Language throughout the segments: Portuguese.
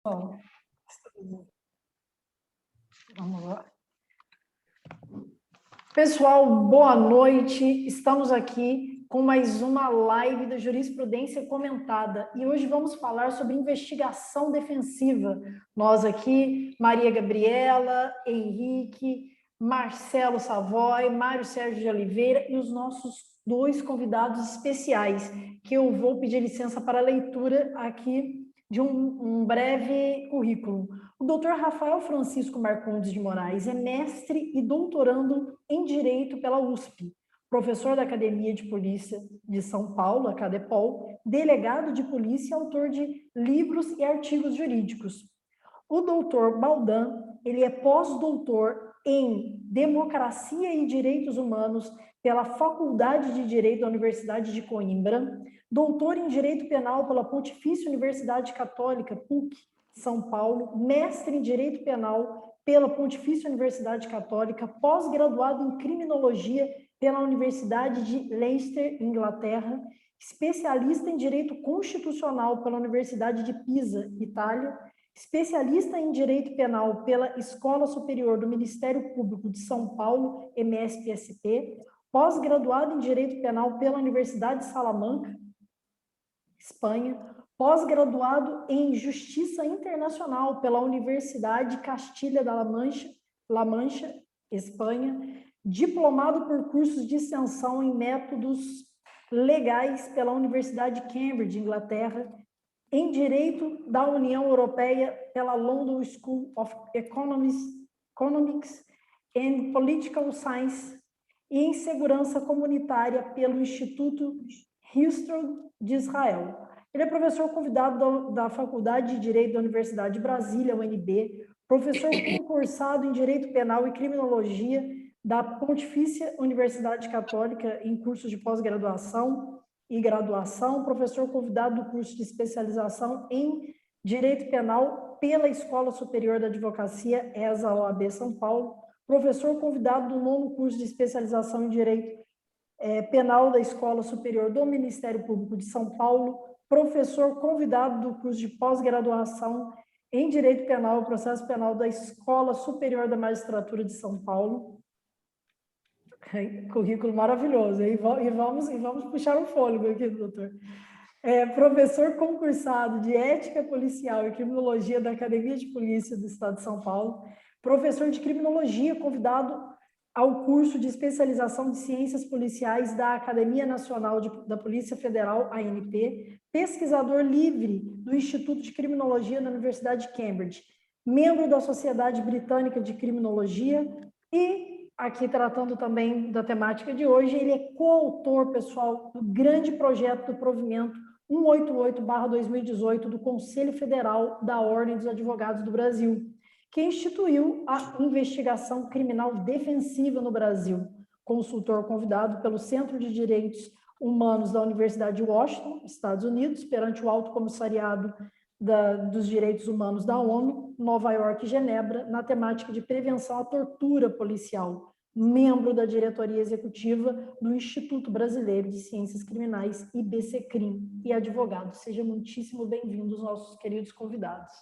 Bom, vamos lá. Pessoal, boa noite. Estamos aqui com mais uma live da Jurisprudência Comentada e hoje vamos falar sobre investigação defensiva. Nós aqui, Maria Gabriela, Henrique, Marcelo Savoy, Mário Sérgio de Oliveira e os nossos dois convidados especiais, que eu vou pedir licença para a leitura aqui de um breve currículo. O doutor Rafael Francisco Marcondes de Moraes é mestre e doutorando em Direito pela USP, professor da Academia de Polícia de São Paulo, a Cadepol, delegado de polícia e autor de livros e artigos jurídicos. O doutor Baldan, ele é pós-doutor em Democracia e Direitos Humanos pela Faculdade de Direito da Universidade de Coimbra, doutor em Direito Penal pela Pontifícia Universidade Católica, PUC, São Paulo, mestre em Direito Penal pela Pontifícia Universidade Católica, pós-graduado em Criminologia pela Universidade de Leicester, Inglaterra, especialista em Direito Constitucional pela Universidade de Pisa, Itália, especialista em Direito Penal pela Escola Superior do Ministério Público de São Paulo, MSP-SP, pós-graduado em Direito Penal pela Universidade de Salamanca, Espanha, pós-graduado em Justiça Internacional pela Universidade Castilha da La Mancha, Espanha, diplomado por cursos de extensão em métodos legais pela Universidade de Cambridge, Inglaterra, em Direito da União Europeia pela London School of Economics and Political Science e em Segurança Comunitária pelo Instituto Hillstrom de Israel. Ele é professor convidado da Faculdade de Direito da Universidade de Brasília, UNB, professor concursado em Direito Penal e Criminologia da Pontifícia Universidade Católica em cursos de pós-graduação e graduação, professor convidado do curso de especialização em Direito Penal pela Escola Superior da Advocacia, ESA OAB São Paulo, professor convidado do 9º curso de especialização em Direito Penal da Escola Superior do Ministério Público de São Paulo, professor convidado do curso de pós-graduação em Direito Penal e Processo Penal da Escola Superior da Magistratura de São Paulo. Currículo maravilhoso. E vamos puxar o fôlego aqui, doutor. Professor concursado de Ética Policial e Criminologia da Academia de Polícia do Estado de São Paulo, professor de Criminologia convidado ao curso de especialização de Ciências Policiais da Academia Nacional da Polícia Federal, ANP, pesquisador livre do Instituto de Criminologia da Universidade de Cambridge, membro da Sociedade Britânica de Criminologia e, aqui tratando também da temática de hoje, ele é coautor, pessoal, do grande projeto do provimento 188/2018 do Conselho Federal da Ordem dos Advogados do Brasil, que instituiu a investigação criminal defensiva no Brasil, consultor convidado pelo Centro de Direitos Humanos da Universidade de Washington, Estados Unidos, perante o Alto Comissariado dos Direitos Humanos da ONU, Nova York e Genebra, na temática de prevenção à tortura policial, membro da diretoria executiva do Instituto Brasileiro de Ciências Criminais, IBCCRIM, e advogado. Sejam muitíssimo bem-vindos, nossos queridos convidados.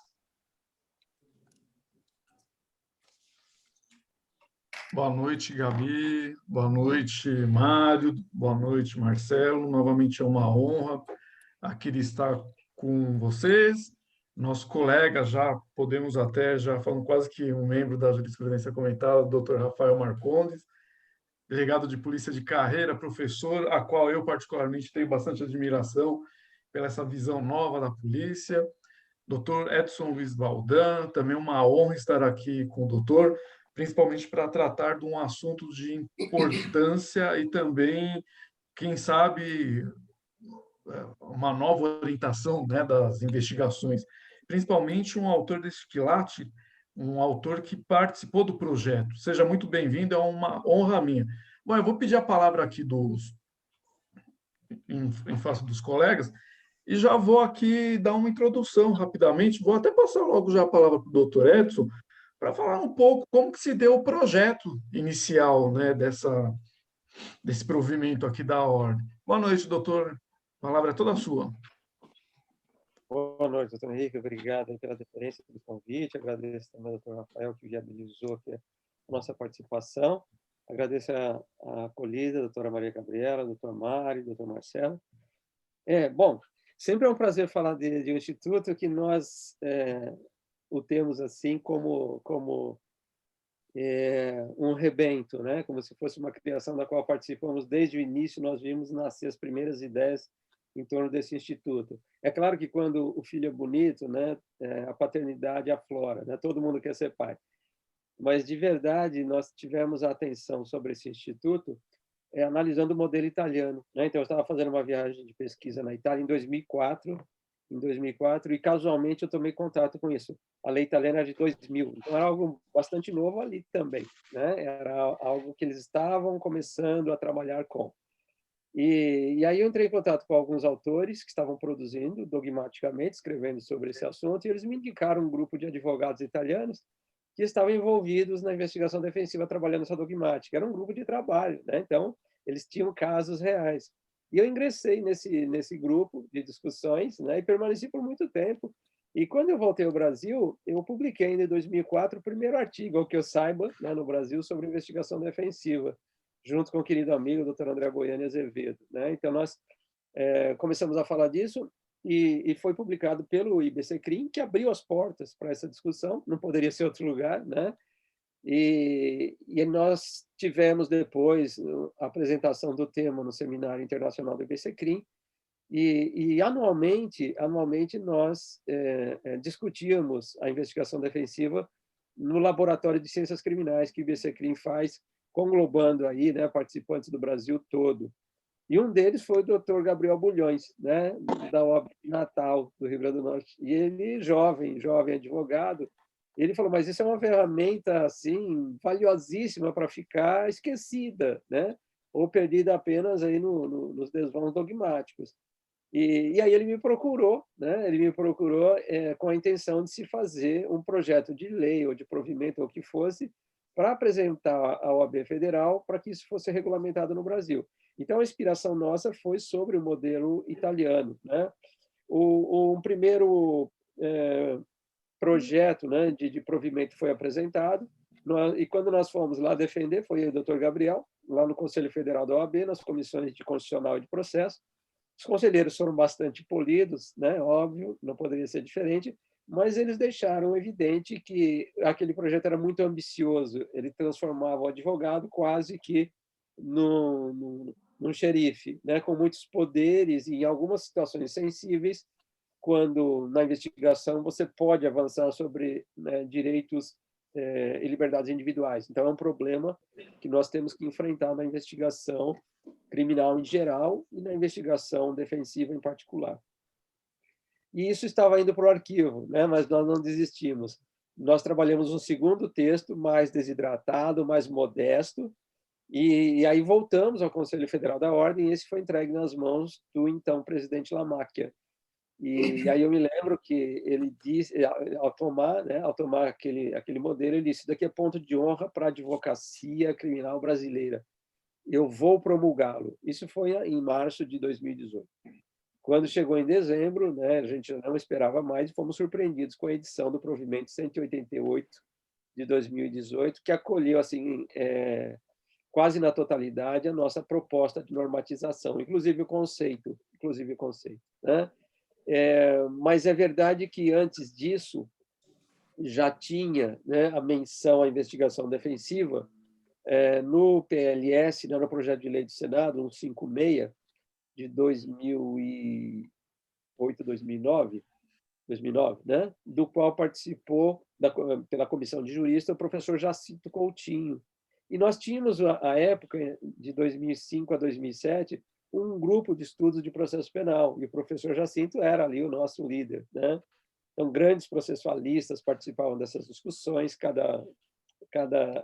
Boa noite, Gabi. Boa noite, Mário. Boa noite, Marcelo. Novamente é uma honra aqui estar com vocês. Nosso colega, já podemos até, já falando quase que um membro da Jurisprudência Comentada, o Dr. Rafael Marcondes, delegado de polícia de carreira, professor, a qual eu particularmente tenho bastante admiração pela essa visão nova da polícia. Dr. Edson Luiz Baldan, também uma honra estar aqui com o doutor, principalmente para tratar de um assunto de importância e também, quem sabe, uma nova orientação, né, das investigações. Principalmente um autor desse quilate, um autor que participou do projeto. Seja muito bem-vindo, é uma honra minha. Bom, eu vou pedir a palavra aqui em face dos colegas, e já vou aqui dar uma introdução rapidamente. Vou até passar logo já a palavra para o doutor Edson, para falar um pouco como que se deu o projeto inicial, né, desse provimento aqui da ordem. Boa noite, doutor. A palavra é toda sua. Boa Boa noite, doutor Henrique. Obrigado aí pela deferência do convite. Agradeço também ao doutor Rafael, que viabilizou aqui a nossa participação. Agradeço a acolhida, doutora Maria Gabriela, doutor Mário, doutor Marcelo. Bom, sempre é um prazer falar de um instituto que nós o temos assim como um rebento, né? Como se fosse uma criação da qual participamos desde o início. Nós vimos nascer as primeiras ideias em torno desse instituto. É claro que quando o filho é bonito, né, a paternidade aflora, né? Todo mundo quer ser pai. Mas, de verdade, nós tivemos a atenção sobre esse instituto analisando o modelo italiano, né? Então, eu estava fazendo uma viagem de pesquisa na Itália em 2004, e casualmente eu tomei contato com isso. A lei italiana era de 2000, então era algo bastante novo ali também, né? Era algo que eles estavam começando a trabalhar com. E aí eu entrei em contato com alguns autores que estavam produzindo dogmaticamente, escrevendo sobre esse assunto, e eles me indicaram um grupo de advogados italianos que estavam envolvidos na investigação defensiva trabalhando essa dogmática. Era um grupo de trabalho, né? Então, eles tinham casos reais. E eu ingressei nesse grupo de discussões, né? E permaneci por muito tempo. E quando eu voltei ao Brasil, eu publiquei ainda em 2004 o primeiro artigo, ao que eu saiba, né, no Brasil, sobre investigação defensiva, junto com o querido amigo, Dr. André Goiânia Azevedo, né? Então, nós começamos a falar disso e foi publicado pelo IBCCRIM, que abriu as portas para essa discussão, não poderia ser outro lugar, né? E nós tivemos depois a apresentação do tema no Seminário Internacional do IBCCRIM, e anualmente nós discutíamos a investigação defensiva no Laboratório de Ciências Criminais que o IBCCRIM faz, conglobando aí, né, participantes do Brasil todo. E um deles foi o Dr. Gabriel Bulhões, né, da UAB Natal, do Rio Grande do Norte. E ele, jovem advogado, ele falou, mas isso é uma ferramenta assim valiosíssima para ficar esquecida, né, ou perdida apenas aí nos desvãos dogmáticos. E aí ele me procurou, né, com a intenção de se fazer um projeto de lei ou de provimento, ou o que fosse, para apresentar à OAB Federal para que isso fosse regulamentado no Brasil. Então, a inspiração nossa foi sobre o modelo italiano, né? Um primeiro projeto, né, de provimento foi apresentado, e quando nós fomos lá defender, foi o Dr. Gabriel, lá no Conselho Federal da OAB, nas comissões de Constitucional e de Processo. Os conselheiros foram bastante polidos, né? Óbvio, não poderia ser diferente, mas eles deixaram evidente que aquele projeto era muito ambicioso, ele transformava o advogado quase que num xerife, né? Com muitos poderes e, em algumas situações sensíveis, quando na investigação você pode avançar sobre, né, direitos e liberdades individuais. Então, é um problema que nós temos que enfrentar na investigação criminal em geral e na investigação defensiva em particular. E isso estava indo para o arquivo, né? Mas nós não desistimos. Nós trabalhamos um segundo texto, mais desidratado, mais modesto, e aí voltamos ao Conselho Federal da Ordem, e esse foi entregue nas mãos do então presidente Lamáquia. E aí eu me lembro que ele disse, ao tomar aquele modelo, ele disse: "Isso daqui é ponto de honra para a advocacia criminal brasileira. Eu vou promulgá-lo." Isso foi em março de 2018. Quando chegou em dezembro, né, a gente não esperava mais e fomos surpreendidos com a edição do provimento 188 de 2018, que acolheu assim quase na totalidade a nossa proposta de normatização, inclusive o conceito, né? Mas é verdade que antes disso já tinha, né, a menção à investigação defensiva no PLS, né, no projeto de lei do Senado 156 de 2008, 2009, né, do qual participou pela comissão de juristas o professor Jacinto Coutinho. E nós tínhamos, à época, de 2005 a 2007, um grupo de estudos de processo penal, e o professor Jacinto era ali o nosso líder, né? Então, grandes processualistas participavam dessas discussões, cada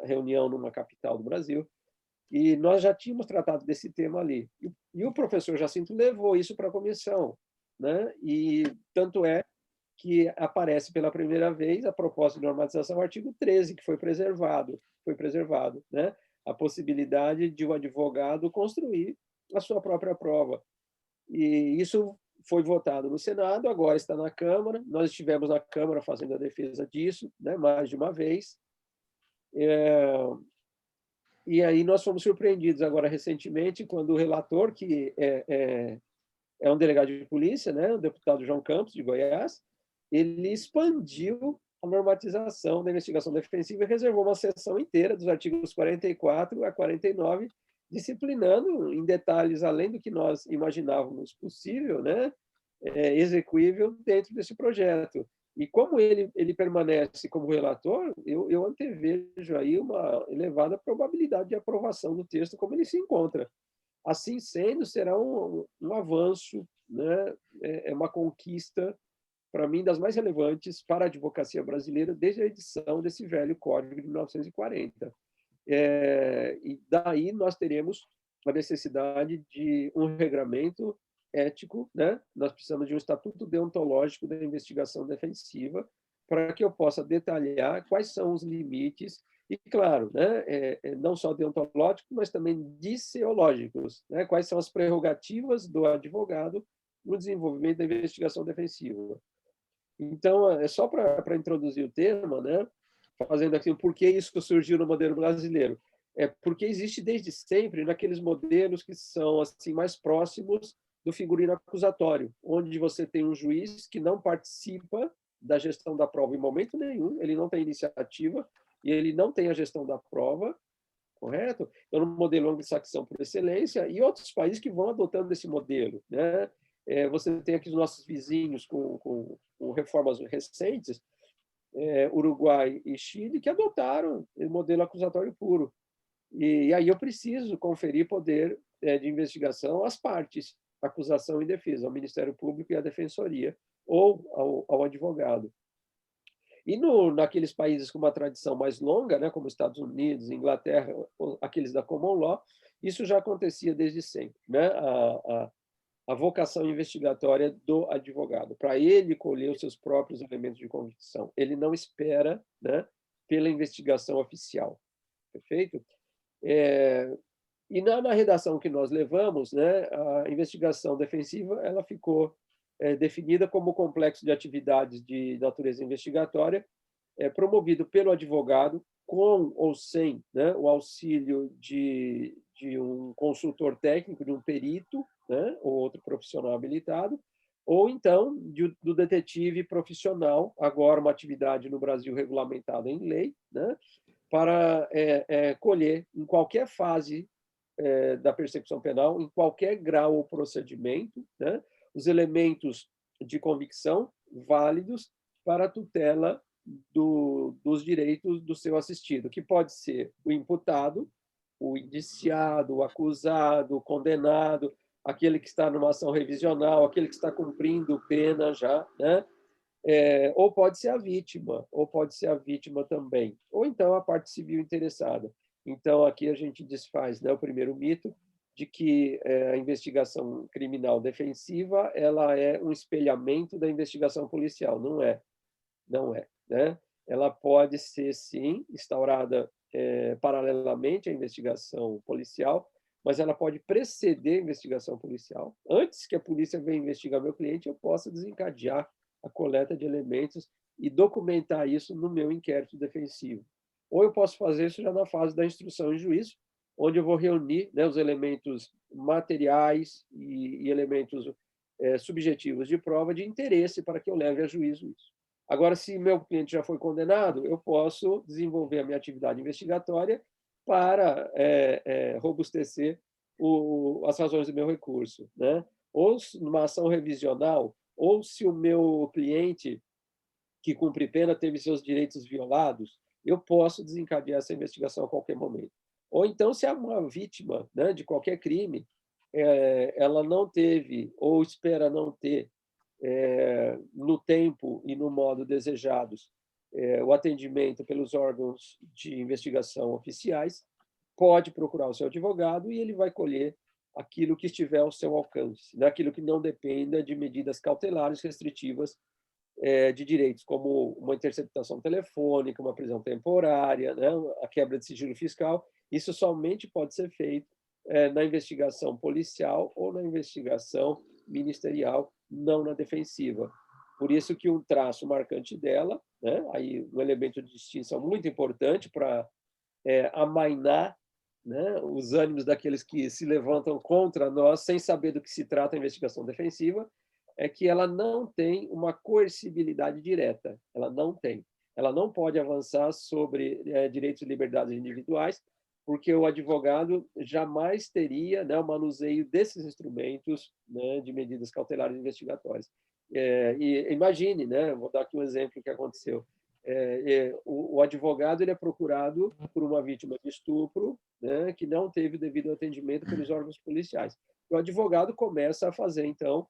reunião numa capital do Brasil, e nós já tínhamos tratado desse tema ali. E o professor Jacinto levou isso para a comissão, né? E tanto é que aparece pela primeira vez a proposta de normatização, o artigo 13, que foi preservado, né? A possibilidade de o advogado construir a sua própria prova. E isso foi votado no Senado, agora está na Câmara. Nós estivemos na Câmara fazendo a defesa disso, né, mais de uma vez. E aí nós fomos surpreendidos agora recentemente quando o relator, que é um delegado de polícia, né, o deputado João Campos, de Goiás, ele expandiu a normatização da investigação defensiva e reservou uma sessão inteira dos artigos 44 a 49, disciplinando em detalhes, além do que nós imaginávamos possível, né, execuível dentro desse projeto. E como ele permanece como relator, eu antevejo aí uma elevada probabilidade de aprovação do texto como ele se encontra. Assim sendo, será um avanço, né? É uma conquista, para mim, das mais relevantes para a advocacia brasileira desde a edição desse velho Código de 1940. E daí nós teremos a necessidade de um regramento ético, né? Nós precisamos de um estatuto deontológico da investigação defensiva para que eu possa detalhar quais são os limites e, claro, né? Não só deontológicos, mas também disseológicos, né? Quais são as prerrogativas do advogado no desenvolvimento da investigação defensiva. Então, é só para introduzir o tema, né? Fazendo aqui o porquê isso surgiu no modelo brasileiro. É porque existe desde sempre naqueles modelos que são assim mais próximos do figurino acusatório, onde você tem um juiz que não participa da gestão da prova em momento nenhum, ele não tem iniciativa e ele não tem a gestão da prova, correto? Então, no modelo anglo-saxão por excelência, e outros países que vão adotando esse modelo, né? Você tem aqui os nossos vizinhos com reformas recentes, Uruguai e Chile, que adotaram o modelo acusatório puro. E aí eu preciso conferir poder de investigação às partes, acusação e defesa, ao Ministério Público e à Defensoria, ou ao advogado. E naqueles países com uma tradição mais longa, né, como Estados Unidos, Inglaterra, aqueles da Common Law, isso já acontecia desde sempre, né? A vocação investigatória do advogado, para ele colher os seus próprios elementos de convicção. Ele não espera, né, pela investigação oficial. Perfeito? E na redação que nós levamos, né, a investigação defensiva ela ficou definida como complexo de atividades de natureza investigatória promovido pelo advogado com ou sem, né, o auxílio de um consultor técnico, de um perito, né, ou outro profissional habilitado, ou então do detetive profissional, agora uma atividade no Brasil regulamentada em lei, né, para colher em qualquer fase da persecução penal, em qualquer grau ou procedimento, né, os elementos de convicção válidos para a tutela dos direitos do seu assistido, que pode ser o imputado, o indiciado, o acusado, o condenado, aquele que está numa ação revisional, aquele que está cumprindo pena já, né? Ou pode ser a vítima também, ou então a parte civil interessada. Então, aqui a gente desfaz, né, o primeiro mito de que a investigação criminal defensiva ela é um espelhamento da investigação policial. Não é, né? Ela pode ser, sim, instaurada paralelamente à investigação policial, mas ela pode preceder a investigação policial. Antes que a polícia venha investigar meu cliente, eu posso desencadear a coleta de elementos e documentar isso no meu inquérito defensivo. Ou eu posso fazer isso já na fase da instrução em juízo, onde eu vou reunir, né, os elementos materiais e elementos subjetivos de prova de interesse para que eu leve a juízo isso. Agora, se meu cliente já foi condenado, eu posso desenvolver a minha atividade investigatória para robustecer as razões do meu recurso, né? Ou numa ação revisional, ou se o meu cliente que cumpre pena teve seus direitos violados, eu posso desencadear essa investigação a qualquer momento. Ou então, se é uma vítima, né, de qualquer crime, ela não teve ou espera não ter no tempo e no modo desejados o atendimento pelos órgãos de investigação oficiais, pode procurar o seu advogado e ele vai colher aquilo que estiver ao seu alcance, aquilo que não dependa de medidas cautelares restritivas de direitos, como uma interceptação telefônica, uma prisão temporária, né, a quebra de sigilo fiscal. Isso somente pode ser feito na investigação policial ou na investigação ministerial, não na defensiva. Por isso que um traço marcante dela, né, aí um elemento de distinção muito importante para amainar, né, os ânimos daqueles que se levantam contra nós, sem saber do que se trata a investigação defensiva, é que ela não tem uma coercibilidade direta. Ela não tem. Ela não pode avançar sobre direitos e liberdades individuais, porque o advogado jamais teria, né, o manuseio desses instrumentos, né, de medidas cautelares investigatórias. E imagine, né, vou dar aqui um exemplo que aconteceu. O advogado ele é procurado por uma vítima de estupro, né, que não teve o devido atendimento pelos órgãos policiais. O advogado começa a fazer, então,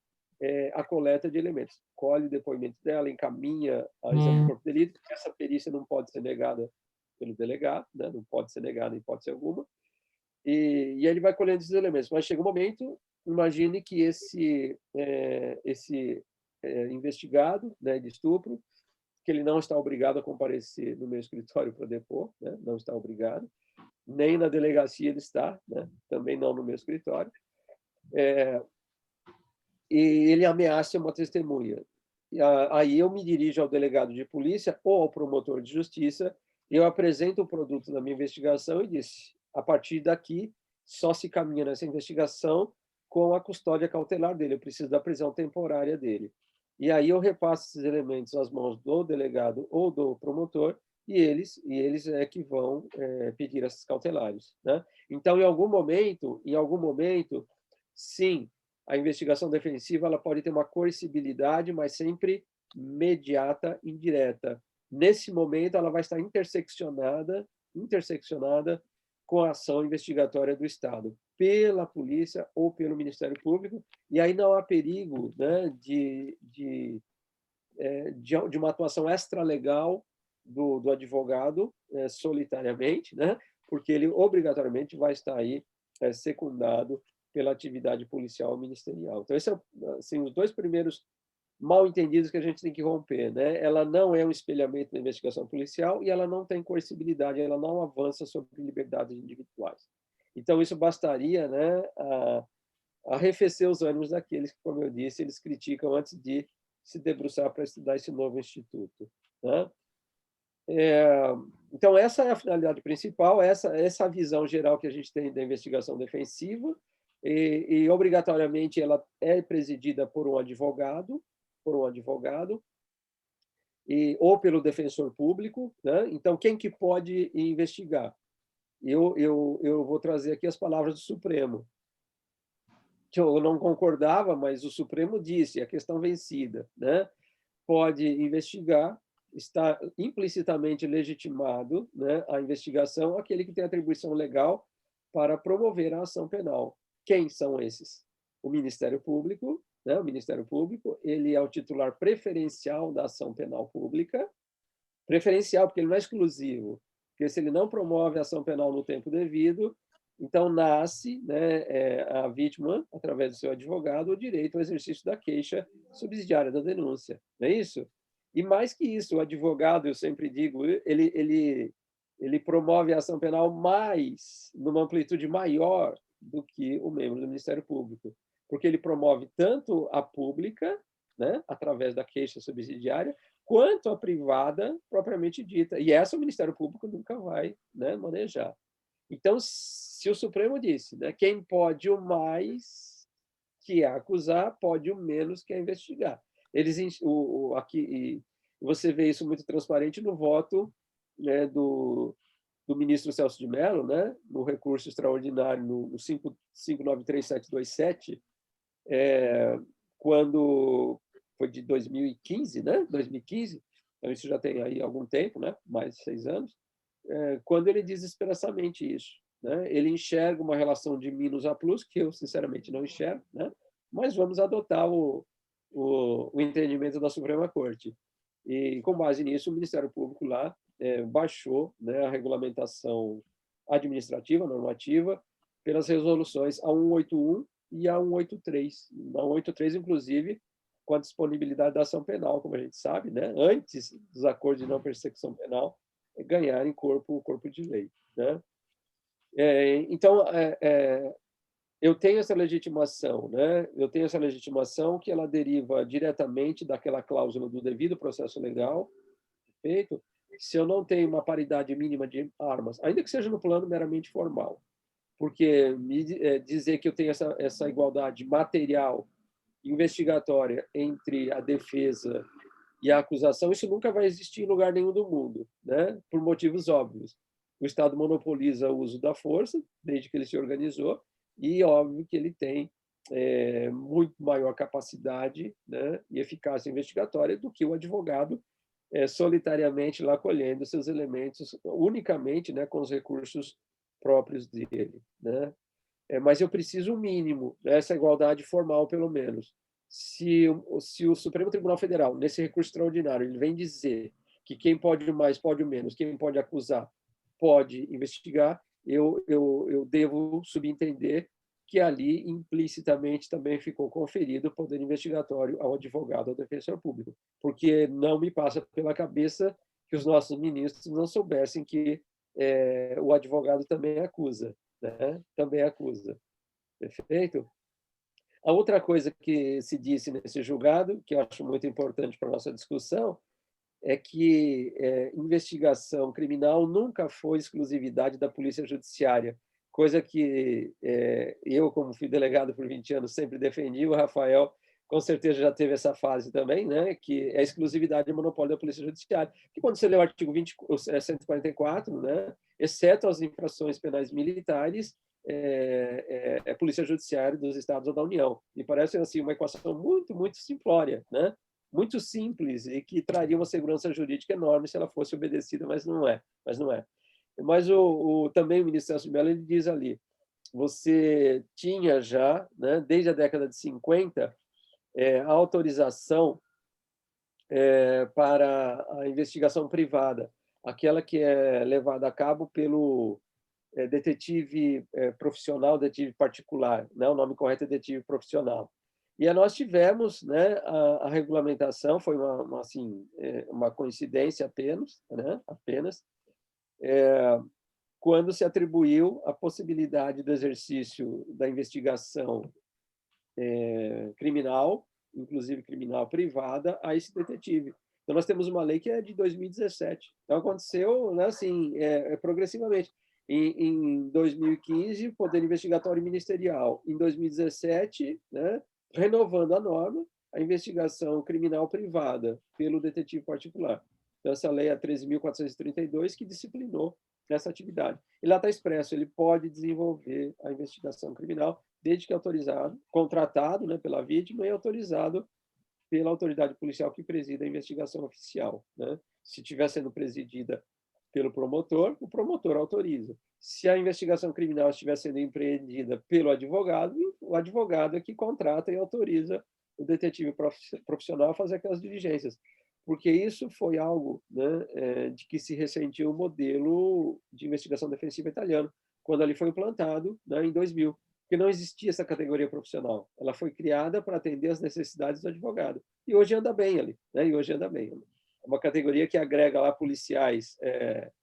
a coleta de elementos. Colhe o depoimento dela, encaminha ao exame de corpo de delito, porque essa perícia não pode ser negada pelo delegado, né, não pode ser negada em hipótese alguma, e ele vai colhendo esses elementos. Mas chega um momento, imagine que esse investigado, né, de estupro, que ele não está obrigado a comparecer no meu escritório para depor, né? Não está obrigado, nem na delegacia ele está, né? Também não no meu escritório, e ele ameaça uma testemunha. Aí eu me dirijo ao delegado de polícia ou ao promotor de justiça, eu apresento o produto da minha investigação e disse, a partir daqui, só se caminha nessa investigação com a custódia cautelar dele, eu preciso da prisão temporária dele. E aí eu repasso esses elementos às mãos do delegado ou do promotor, e eles é que vão pedir essas cautelares, né? Então, em algum momento, sim, a investigação defensiva ela pode ter uma coercibilidade, mas sempre imediata, indireta. Nesse momento, ela vai estar interseccionada com a ação investigatória do Estado, pela polícia ou pelo Ministério Público, e aí não há perigo, né, de uma atuação extralegal do advogado solitariamente, né, porque ele obrigatoriamente vai estar aí secundado pela atividade policial ministerial. Então, esses são assim, os dois primeiros mal entendidos que a gente tem que romper, né? Ela não é um espelhamento da investigação policial e ela não tem coercibilidade, ela não avança sobre liberdades individuais. Então, isso bastaria, né, a arrefecer os ânimos daqueles que, como eu disse, eles criticam antes de se debruçar para estudar esse novo instituto, né? Então, essa é a finalidade principal, essa visão geral que a gente tem da investigação defensiva, e obrigatoriamente ela é presidida por um advogado, ou pelo defensor público, né? Então, quem que pode investigar? Eu vou trazer aqui as palavras do Supremo, que eu não concordava, mas o Supremo disse, a questão vencida, né? Pode investigar, está implicitamente legitimado, né, a investigação, aquele que tem atribuição legal para promover a ação penal. Quem são esses? O Ministério Público, né? O Ministério Público, ele é o titular preferencial da ação penal pública, preferencial porque ele não é exclusivo, porque se ele não promove a ação penal no tempo devido, então nasce, né, a vítima, através do seu advogado, o direito ao exercício da queixa subsidiária da denúncia, não é isso? E mais que isso, o advogado, eu sempre digo, ele promove a ação penal mais, numa amplitude maior do que o membro do Ministério Público, porque ele promove tanto a pública, né, através da queixa subsidiária, quanto a privada propriamente dita. E essa o Ministério Público nunca vai, né, manejar. Então, se o Supremo disse, né, quem pode o mais que é acusar, pode o menos que é investigar. Eles aqui você vê isso muito transparente no voto, né, do ministro Celso de Mello, né, no recurso extraordinário no 593727, quando foi de 2015, né, 2015, então isso já tem aí algum tempo, né, mais de 6 anos, quando ele diz expressamente isso, né? Ele enxerga uma relação de mínus a plus, que eu, sinceramente, não enxergo, né? Mas vamos adotar o entendimento da Suprema Corte. E, com base nisso, o Ministério Público lá baixou, né, a regulamentação administrativa, normativa, pelas resoluções a 181 e a 183. A 183, inclusive, com a disponibilidade da ação penal, como a gente sabe, né? Antes dos acordos de não persecução penal, ganharem corpo de lei, né? Então, eu tenho essa legitimação, né? Eu tenho essa legitimação que ela deriva diretamente daquela cláusula do devido processo legal, feito, se eu não tenho uma paridade mínima de armas, ainda que seja no plano meramente formal, porque dizer que eu tenho essa igualdade material, investigatória entre a defesa e a acusação, isso nunca vai existir em lugar nenhum do mundo, né? Por motivos óbvios. O Estado monopoliza o uso da força, desde que ele se organizou, e óbvio que ele tem muito maior capacidade, né, e eficácia investigatória do que o advogado solitariamente lá colhendo seus elementos unicamente, né, com os recursos próprios dele, né? Mas eu preciso o mínimo, né, essa igualdade formal, pelo menos. Se o Supremo Tribunal Federal, nesse recurso extraordinário, ele vem dizer que quem pode mais, pode menos, quem pode acusar, pode investigar, eu devo subentender que ali, implicitamente, também ficou conferido o poder investigatório ao advogado, ao defensor público, porque não me passa pela cabeça que os nossos ministros não soubessem que o advogado também acusa, né? Também acusa. Perfeito? A outra coisa que se disse nesse julgado, que eu acho muito importante para a nossa discussão, é que investigação criminal nunca foi exclusividade da Polícia Judiciária, coisa que eu, como fui delegado por 20 anos, sempre defendi. O Rafael, com certeza, já teve essa fase também, né? Que é a exclusividade e monopólio da Polícia Judiciária. Que quando você lê o artigo 144, né? Exceto as infrações penais militares, é Polícia Judiciária dos Estados ou da União. Me parece assim uma equação muito, muito simplória, né? Muito simples e que traria uma segurança jurídica enorme se ela fosse obedecida, mas não é. Mas não é. Mas também o ministro Celso de Mello, ele diz ali, você tinha já, né, desde a década de 50, a autorização para a investigação privada, aquela que é levada a cabo pelo detetive profissional, detetive particular, né? O nome correto é detetive profissional. E nós tivemos, né, a regulamentação, foi uma coincidência apenas, né, quando se atribuiu a possibilidade do exercício da investigação criminal, inclusive criminal privada, a esse detetive. Então, nós temos uma lei que é de 2017. Então, aconteceu, né, assim, progressivamente. Em 2015, poder investigatório ministerial. Em 2017, né, renovando a norma, a investigação criminal privada pelo detetive particular. Então, essa lei é 13.432, que disciplinou essa atividade. E lá está expresso, ele pode desenvolver a investigação criminal, desde que autorizado, contratado, né, pela vítima e autorizado pela autoridade policial que presida a investigação oficial, né? Se estiver sendo presidida pelo promotor, o promotor autoriza. Se a investigação criminal estiver sendo empreendida pelo advogado, o advogado é que contrata e autoriza o detetive profissional a fazer aquelas diligências. Porque isso foi algo, né, de que se ressentiu o modelo de investigação defensiva italiano, quando ali foi implantado, né, em 2000. Porque não existia essa categoria profissional. Ela foi criada para atender às necessidades do advogado. E hoje anda bem ali, né? E hoje anda bem. É uma categoria que agrega lá policiais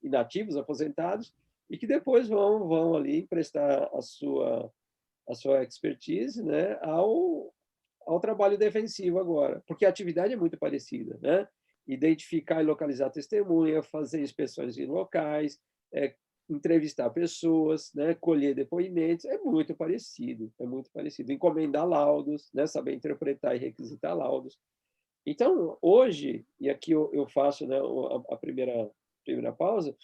inativos, aposentados, e que depois vão ali prestar a sua expertise, né, ao trabalho defensivo agora, porque a atividade é muito parecida, né? Identificar e localizar testemunha, fazer inspeções em locais, entrevistar pessoas, né, colher depoimentos, é muito parecido, encomendar laudos, né, saber interpretar e requisitar laudos. Então, hoje, e aqui eu faço, né, a primeira pausa,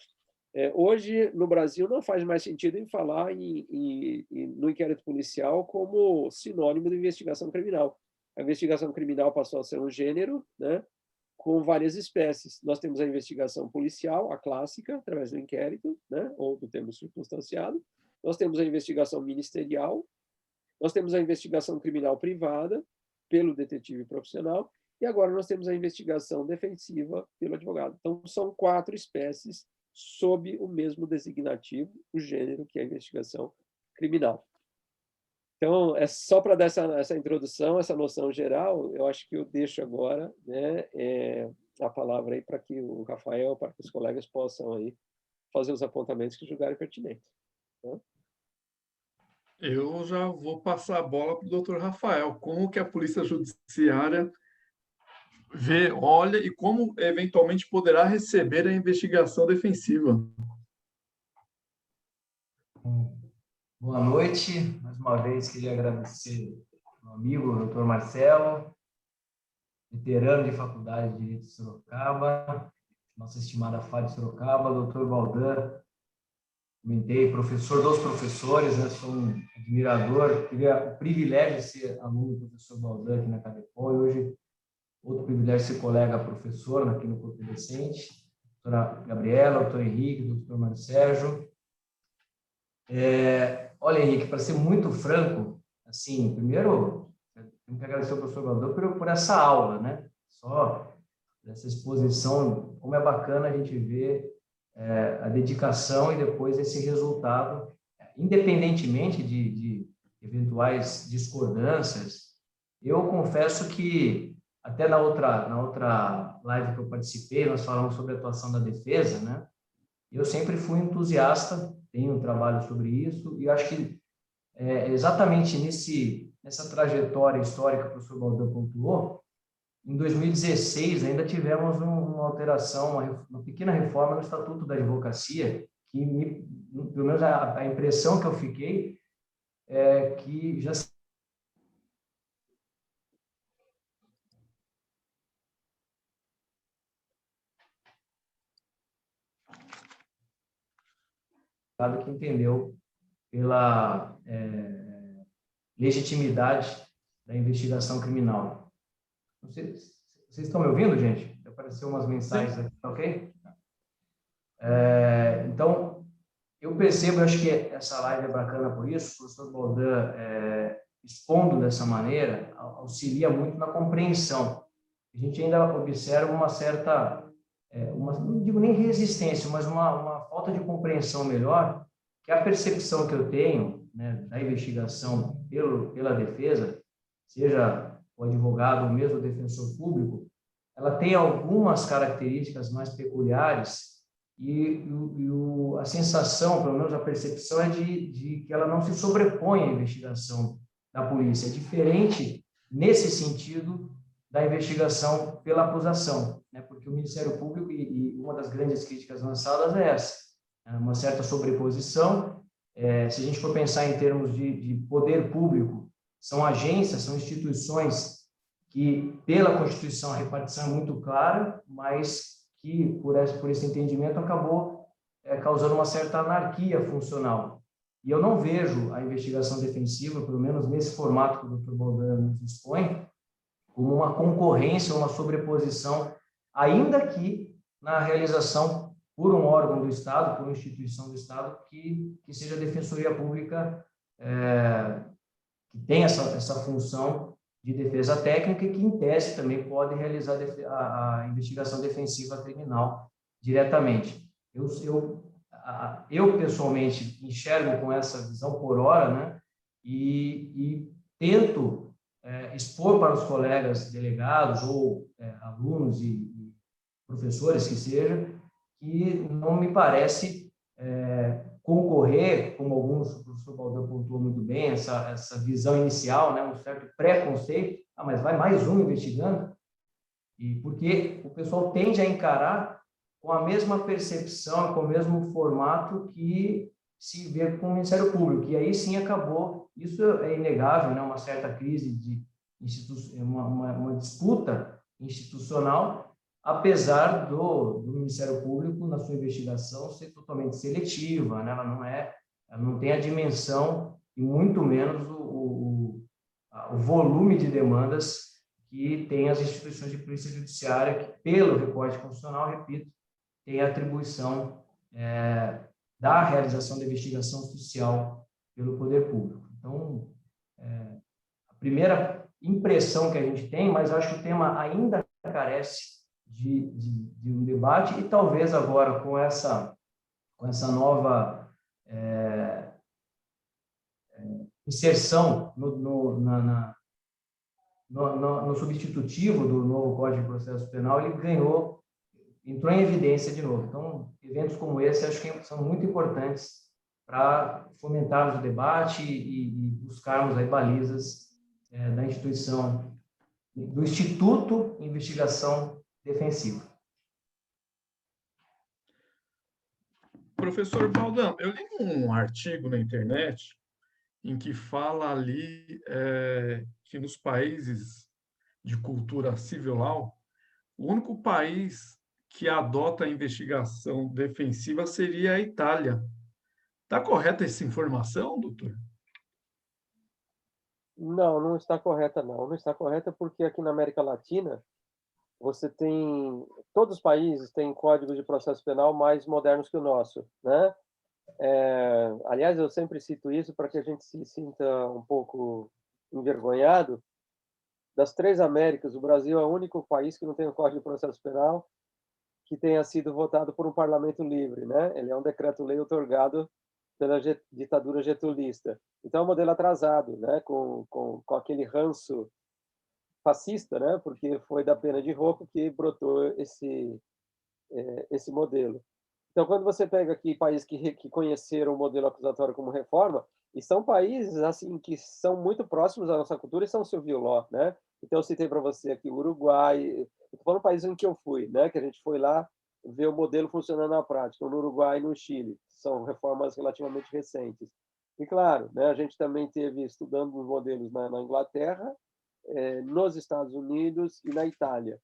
hoje, no Brasil, não faz mais sentido em falar no inquérito policial como sinônimo de investigação criminal. A investigação criminal passou a ser um gênero, né, com várias espécies. Nós temos a investigação policial, a clássica, através do inquérito, né, ou do termo circunstanciado. Nós temos a investigação ministerial. Nós temos a investigação criminal privada, pelo detetive profissional. E agora nós temos a investigação defensiva pelo advogado. Então, são 4 espécies sob o mesmo designativo, o gênero, que é a investigação criminal. Então, é só para dar essa introdução, essa noção geral, eu acho que eu deixo agora, né, a palavra aí para que o Rafael, para que os colegas possam aí fazer os apontamentos que julgarem pertinentes. Tá? Eu já vou passar a bola para o doutor Rafael. Como que a Polícia Judiciária vê, olha e como eventualmente poderá receber a investigação defensiva? Boa noite. Mais uma vez, queria agradecer ao amigo, o doutor Marcelo, veterano de Faculdade de Direito de Sorocaba, nossa estimada FAD de Sorocaba, doutor Baldan, comentei, professor dos professores, né? Sou um admirador, tive o privilégio de ser aluno do professor Baldan aqui na Cadepol, e hoje outro privilégio de ser colega professor aqui no Corpo Docente, doutora Gabriela, doutor Henrique, doutor Mário Sérgio. Olha, Henrique, para ser muito franco, assim, primeiro, tenho que agradecer ao professor Baldan por essa aula, né? Só essa exposição, como é bacana a gente ver a dedicação e depois esse resultado, independentemente de eventuais discordâncias. Eu confesso que até na outra live que eu participei, nós falamos sobre a atuação da defesa, né? Eu sempre fui entusiasta, tenho um trabalho sobre isso, e acho que exatamente nessa trajetória histórica que o professor Baldan pontuou, em 2016 ainda tivemos uma alteração, uma pequena reforma no Estatuto da Advocacia, que pelo menos a impressão que eu fiquei é que já que entendeu pela legitimidade da investigação criminal. Não sei, vocês estão me ouvindo, gente? Apareceu umas mensagens aqui, tá ok? Então, eu percebo, acho que essa live é bacana por isso, o professor Baldan expondo dessa maneira, auxilia muito na compreensão. A gente ainda observa uma certa, não digo nem resistência, mas uma falta de compreensão melhor, que a percepção que eu tenho, né, da investigação pela defesa, seja o advogado ou mesmo o defensor público, ela tem algumas características mais peculiares e a sensação, pelo menos a percepção, é de que ela não se sobrepõe à investigação da polícia. É diferente nesse sentido da investigação pela acusação, né? Porque o Ministério Público, e uma das grandes críticas lançadas é essa, uma certa sobreposição. Se a gente for pensar em termos de poder público, são agências, são instituições que, pela Constituição, a repartição é muito clara, mas que, por esse entendimento, acabou causando uma certa anarquia funcional. E eu não vejo a investigação defensiva, pelo menos nesse formato que o Dr. Baldan nos expõe, como uma concorrência, uma sobreposição, ainda que na realização por um órgão do Estado, por uma instituição do Estado, que seja a Defensoria Pública, que tem essa função de defesa técnica e que, em tese, também pode realizar a investigação defensiva criminal diretamente. Eu pessoalmente, enxergo com essa visão por hora, né, e tento expor para os colegas delegados ou alunos e professores que seja, que não me parece concorrer, como alguns, o professor Baldan pontuou muito bem, essa visão inicial, né, um certo preconceito, mas vai mais um investigando, e porque o pessoal tende a encarar com a mesma percepção, com o mesmo formato que se vê com o Ministério Público, e aí sim acabou, isso é inegável, né, uma certa crise uma disputa institucional, apesar do Ministério Público, na sua investigação, ser totalmente seletiva, né? Ela não tem a dimensão e muito menos o volume de demandas que tem as instituições de polícia judiciária, que, pelo recorte constitucional, repito, tem a atribuição da realização da investigação oficial pelo poder público. Então, a primeira impressão que a gente tem, mas acho que o tema ainda carece de um debate, e talvez agora com essa nova inserção no substitutivo do novo Código de Processo Penal, ele entrou em evidência de novo. Então, eventos como esse acho que são muito importantes para fomentarmos o debate e buscarmos aí balizas da instituição, do Instituto de Investigação Defensiva. Professor Baldão, eu li um artigo na internet em que fala ali que nos países de cultura civil law, o único país que adota a investigação defensiva seria a Itália. Está correta essa informação, doutor? Não, não está correta, não. Não está correta porque aqui na América Latina você tem... Todos os países têm códigos de processo penal mais modernos que o nosso, né? Aliás, eu sempre cito isso para que a gente se sinta um pouco envergonhado. Das 3 Américas, o Brasil é o único país que não tem um código de processo penal que tenha sido votado por um parlamento livre, né? Ele é um decreto-lei outorgado pela ditadura getulista. Então, é um modelo atrasado, né? Com aquele ranço fascista, né? Porque foi da pena de Rocco que brotou esse modelo. Então, quando você pega aqui países que conheceram o modelo acusatório como reforma, e são países assim que são muito próximos à nossa cultura e são civil law, né? Então, eu citei para você aqui o Uruguai, estou falando países em que eu fui, né? Que a gente foi lá ver o modelo funcionando na prática, no Uruguai e no Chile. São reformas relativamente recentes. E, claro, né, a gente também teve estudando os modelos na Inglaterra, nos Estados Unidos e na Itália.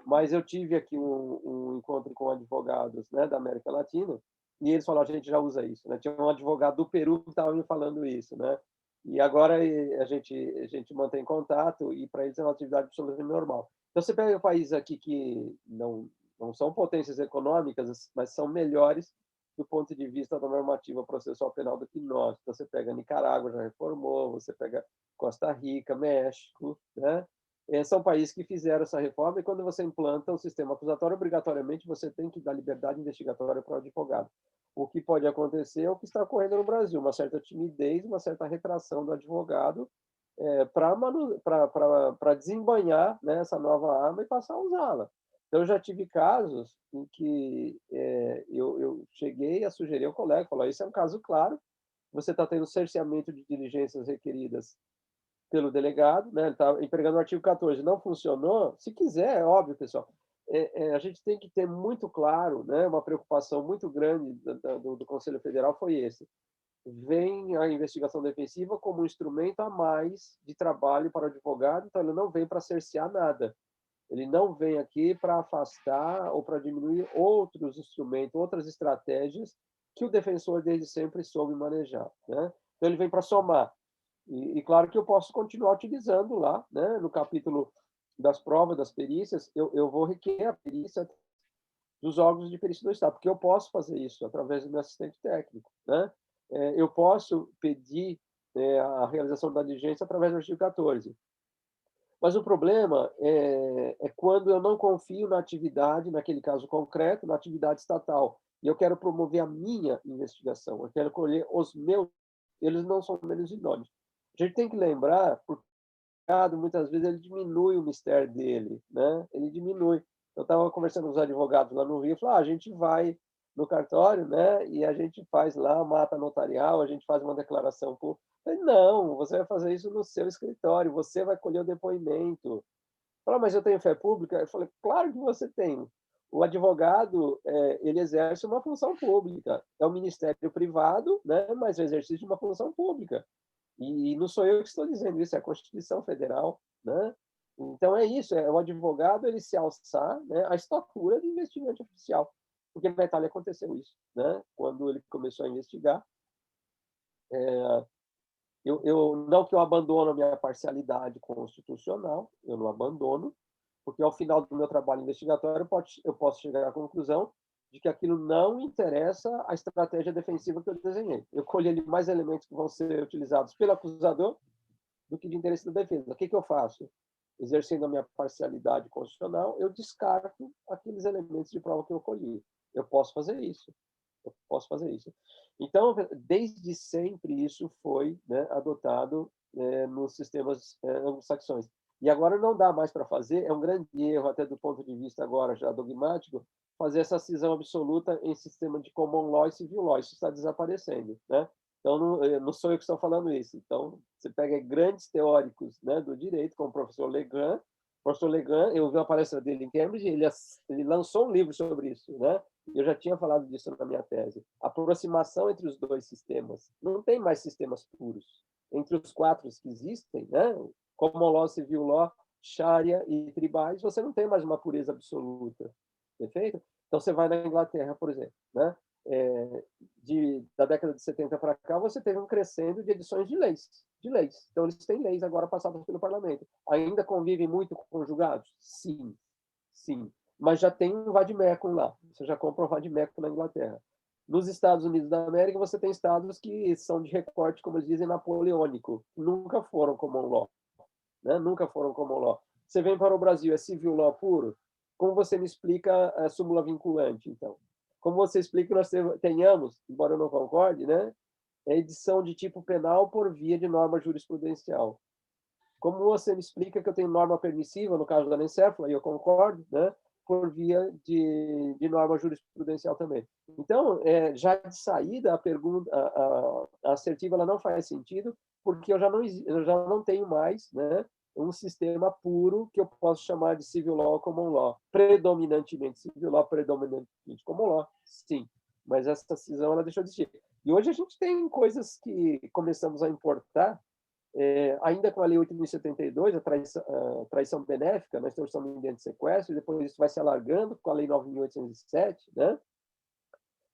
Mas eu tive aqui um encontro com advogados, né, da América Latina, e eles falaram: a gente já usa isso, né? Tinha um advogado do Peru que estava me falando isso, né? E agora a gente mantém contato, e para eles é uma atividade absolutamente normal. Então, você pega países aqui que não são potências econômicas, mas são melhores do ponto de vista da normativa processual penal do que nós. Então, você pega Nicarágua, já reformou, você pega Costa Rica, México, né? São países que fizeram essa reforma, e quando você implanta o sistema acusatório, obrigatoriamente você tem que dar liberdade investigatória para o advogado. O que pode acontecer é o que está ocorrendo no Brasil, uma certa timidez, uma certa retração do advogado para desembanhar, né, essa nova arma e passar a usá-la. Então, eu já tive casos em que eu cheguei a sugerir ao colega, falar: isso é um caso claro, você está tendo cerceamento de diligências requeridas pelo delegado, né? Ele está empregando o artigo 14, não funcionou. Se quiser, é óbvio, pessoal, a gente tem que ter muito claro, né? Uma preocupação muito grande do Conselho Federal foi esse: vem a investigação defensiva como um instrumento a mais de trabalho para o advogado, então ele não vem para cercear nada. Ele não vem aqui para afastar ou para diminuir outros instrumentos, outras estratégias que o defensor desde sempre soube manejar, né? Então ele vem para somar. E claro que eu posso continuar utilizando lá, né, no capítulo das provas, das perícias, eu vou requerer a perícia dos órgãos de perícia do Estado, porque eu posso fazer isso através do meu assistente técnico, né? Eu posso pedir a realização da diligência através do artigo 14. Mas o problema é quando eu não confio na atividade, naquele caso concreto, na atividade estatal, e eu quero promover a minha investigação, eu quero colher os meus, eles não são menos idôneos. A gente tem que lembrar, porque o mercado, muitas vezes, ele diminui o mistério dele, né? Ele diminui. Eu estava conversando com os advogados lá no Rio, e falaram: a gente vai no cartório, né? E a gente faz lá uma ata notarial, a gente faz uma declaração pública. Eu falei: não, você vai fazer isso no seu escritório, você vai colher o depoimento. Falaram: mas eu tenho fé pública? Eu falei: claro que você tem. O advogado, ele exerce uma função pública. É um ministério privado, né? Mas o exercício de uma função pública. E não sou eu que estou dizendo isso, é a Constituição Federal, né? Então é isso, é o advogado ele se alçar, né, à estatura de investigante oficial, porque na Itália aconteceu isso, né? Quando ele começou a investigar, eu não que eu abandono a minha parcialidade constitucional, eu não abandono, porque ao final do meu trabalho investigatório eu posso chegar à conclusão de que aquilo não interessa a estratégia defensiva que eu desenhei. Eu colhi ali mais elementos que vão ser utilizados pelo acusador do que de interesse da defesa. O que eu faço? Exercendo a minha parcialidade constitucional, eu descarto aqueles elementos de prova que eu colhi. Eu posso fazer isso. Eu posso fazer isso. Então, desde sempre, isso foi, né, adotado nos sistemas anglo-saxões. E agora não dá mais para fazer, é um grande erro, até do ponto de vista agora já dogmático, fazer essa cisão absoluta em sistema de common law e civil law. Isso está desaparecendo, né? Então, não sou eu que estou falando isso. Então, você pega grandes teóricos, né, do direito, como o professor Legrand. O professor Legrand, eu vi uma palestra dele em Cambridge, ele lançou um livro sobre isso, né? Eu já tinha falado disso na minha tese. A aproximação entre os dois sistemas. Não tem mais sistemas puros. Entre os quatro que existem, né, common law, civil law, Sharia e tribais, você não tem mais uma pureza absoluta. Perfeito? Então, você vai na Inglaterra, por exemplo, né? Da década de 70 para cá, você teve um crescendo de edições de leis. Então, eles têm leis agora passadas pelo parlamento. Ainda convivem muito com conjugados? Sim, sim. Mas já tem um vademecum lá. Você já compra um vademecum na Inglaterra. Nos Estados Unidos da América, você tem estados que são de recorte, como eles dizem, napoleônico. Nunca foram common law. Né? Nunca foram common law. Você vem para o Brasil, é civil law puro? Como você me explica a súmula vinculante, então? Como você explica que nós tenhamos, embora eu não concorde, né, a edição de tipo penal por via de norma jurisprudencial? Como você me explica que eu tenho norma permissiva, no caso da anencéfala, e eu concordo, né, por via de norma jurisprudencial também? Então, já de saída, a pergunta, a assertiva, ela não faz sentido, porque eu já não tenho mais, né, um sistema puro que eu posso chamar de civil law ou common law. Predominantemente civil law, predominantemente common law, sim. Mas essa cisão ela deixou de existir. E hoje a gente tem coisas que começamos a importar, ainda com a Lei 8.072, a traição benéfica, na extorsão mediante sequestro, e depois isso vai se alargando com a Lei 9.807, né?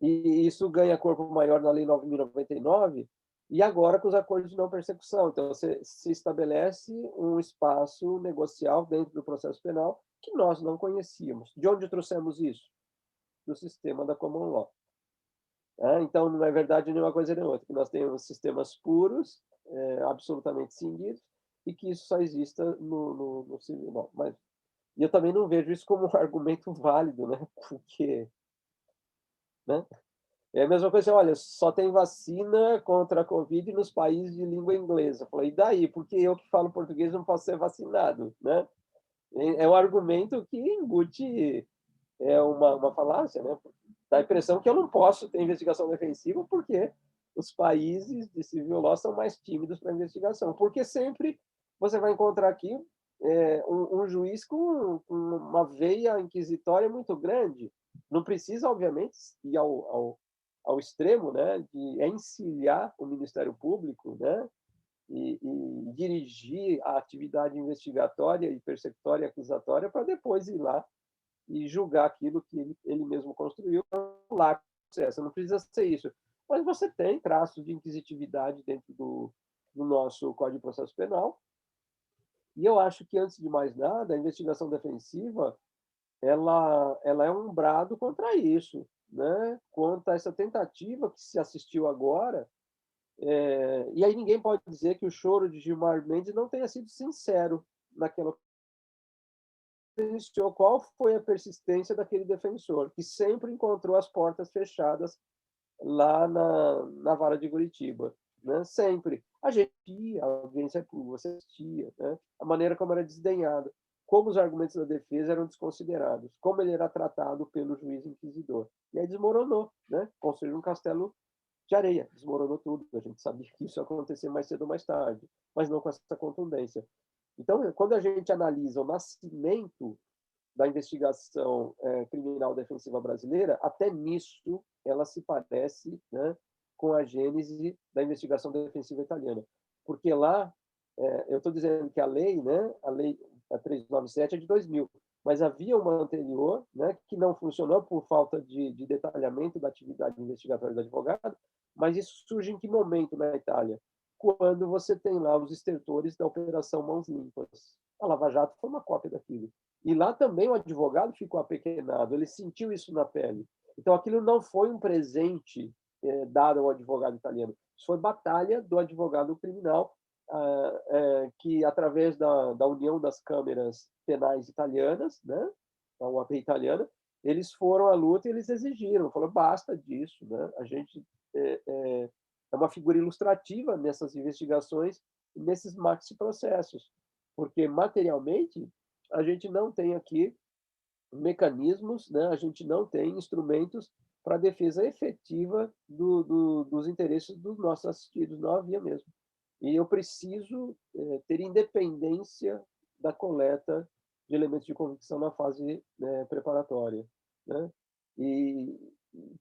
E isso ganha corpo maior na Lei 9.099, e agora com os acordos de não persecução. Então, você se estabelece um espaço negocial dentro do processo penal que nós não conhecíamos. De onde trouxemos isso? Do sistema da common law. Então, não é verdade nenhuma coisa nem outra, que nós temos sistemas puros, absolutamente cindidos, e que isso só exista no civil law. Mas, e eu também não vejo isso como um argumento válido, né? Porque, né? É a mesma coisa, olha, só tem vacina contra a Covid nos países de língua inglesa. Eu falei, e daí? Porque eu que falo português não posso ser vacinado, né? É um argumento que embute uma falácia, né? Dá a impressão que eu não posso ter investigação defensiva porque os países de civil law são mais tímidos para investigação. Porque sempre você vai encontrar aqui um juiz com uma veia inquisitória muito grande. Não precisa, obviamente, ir ao extremo, né, de encilhar o Ministério Público, né, e dirigir a atividade investigatória e persecutória e acusatória para depois ir lá e julgar aquilo que ele mesmo construiu lá no processo. Não precisa ser isso. Mas você tem traços de inquisitividade dentro do nosso Código de Processo Penal. E eu acho que, antes de mais nada, a investigação defensiva ela é um brado contra isso, né? Contra essa tentativa que se assistiu agora. E aí ninguém pode dizer que o choro de Gilmar Mendes não tenha sido sincero naquela. Qual foi a persistência daquele defensor, que sempre encontrou as portas fechadas lá na vara de Curitiba, né? Sempre. A gente ia, a audiência pública, você assistia, né? A maneira como era desdenhado, como os argumentos da defesa eram desconsiderados, como ele era tratado pelo juiz inquisidor. E aí desmoronou, né? Construiu um castelo de areia, desmoronou tudo. A gente sabia que isso ia acontecer mais cedo ou mais tarde, mas não com essa contundência. Então, quando a gente analisa o nascimento da investigação criminal defensiva brasileira, até nisso ela se parece, né, com a gênese da investigação defensiva italiana. Porque lá, eu estou dizendo que a lei, né, a lei 397 é de 2000, mas havia uma anterior, né, que não funcionou por falta de detalhamento da atividade investigatória do advogado, mas isso surge em que momento na Itália? Quando você tem lá os estertores da Operação Mãos Limpas. A Lava Jato foi uma cópia daquilo. E lá também o advogado ficou apequenado, ele sentiu isso na pele. Então, aquilo não foi um presente dado ao advogado italiano, isso foi batalha do advogado criminal, que, através da união das câmeras penais italianas, né, a UAP italiana, eles foram à luta e eles exigiram, falaram, basta disso, né? A gente é uma figura ilustrativa nessas investigações, nesses maxi-processos, porque, materialmente, a gente não tem aqui mecanismos, né? A gente não tem instrumentos para a defesa efetiva dos interesses dos nossos assistidos, não havia mesmo. E eu preciso ter independência da coleta de elementos de convicção na fase, né, preparatória, né? E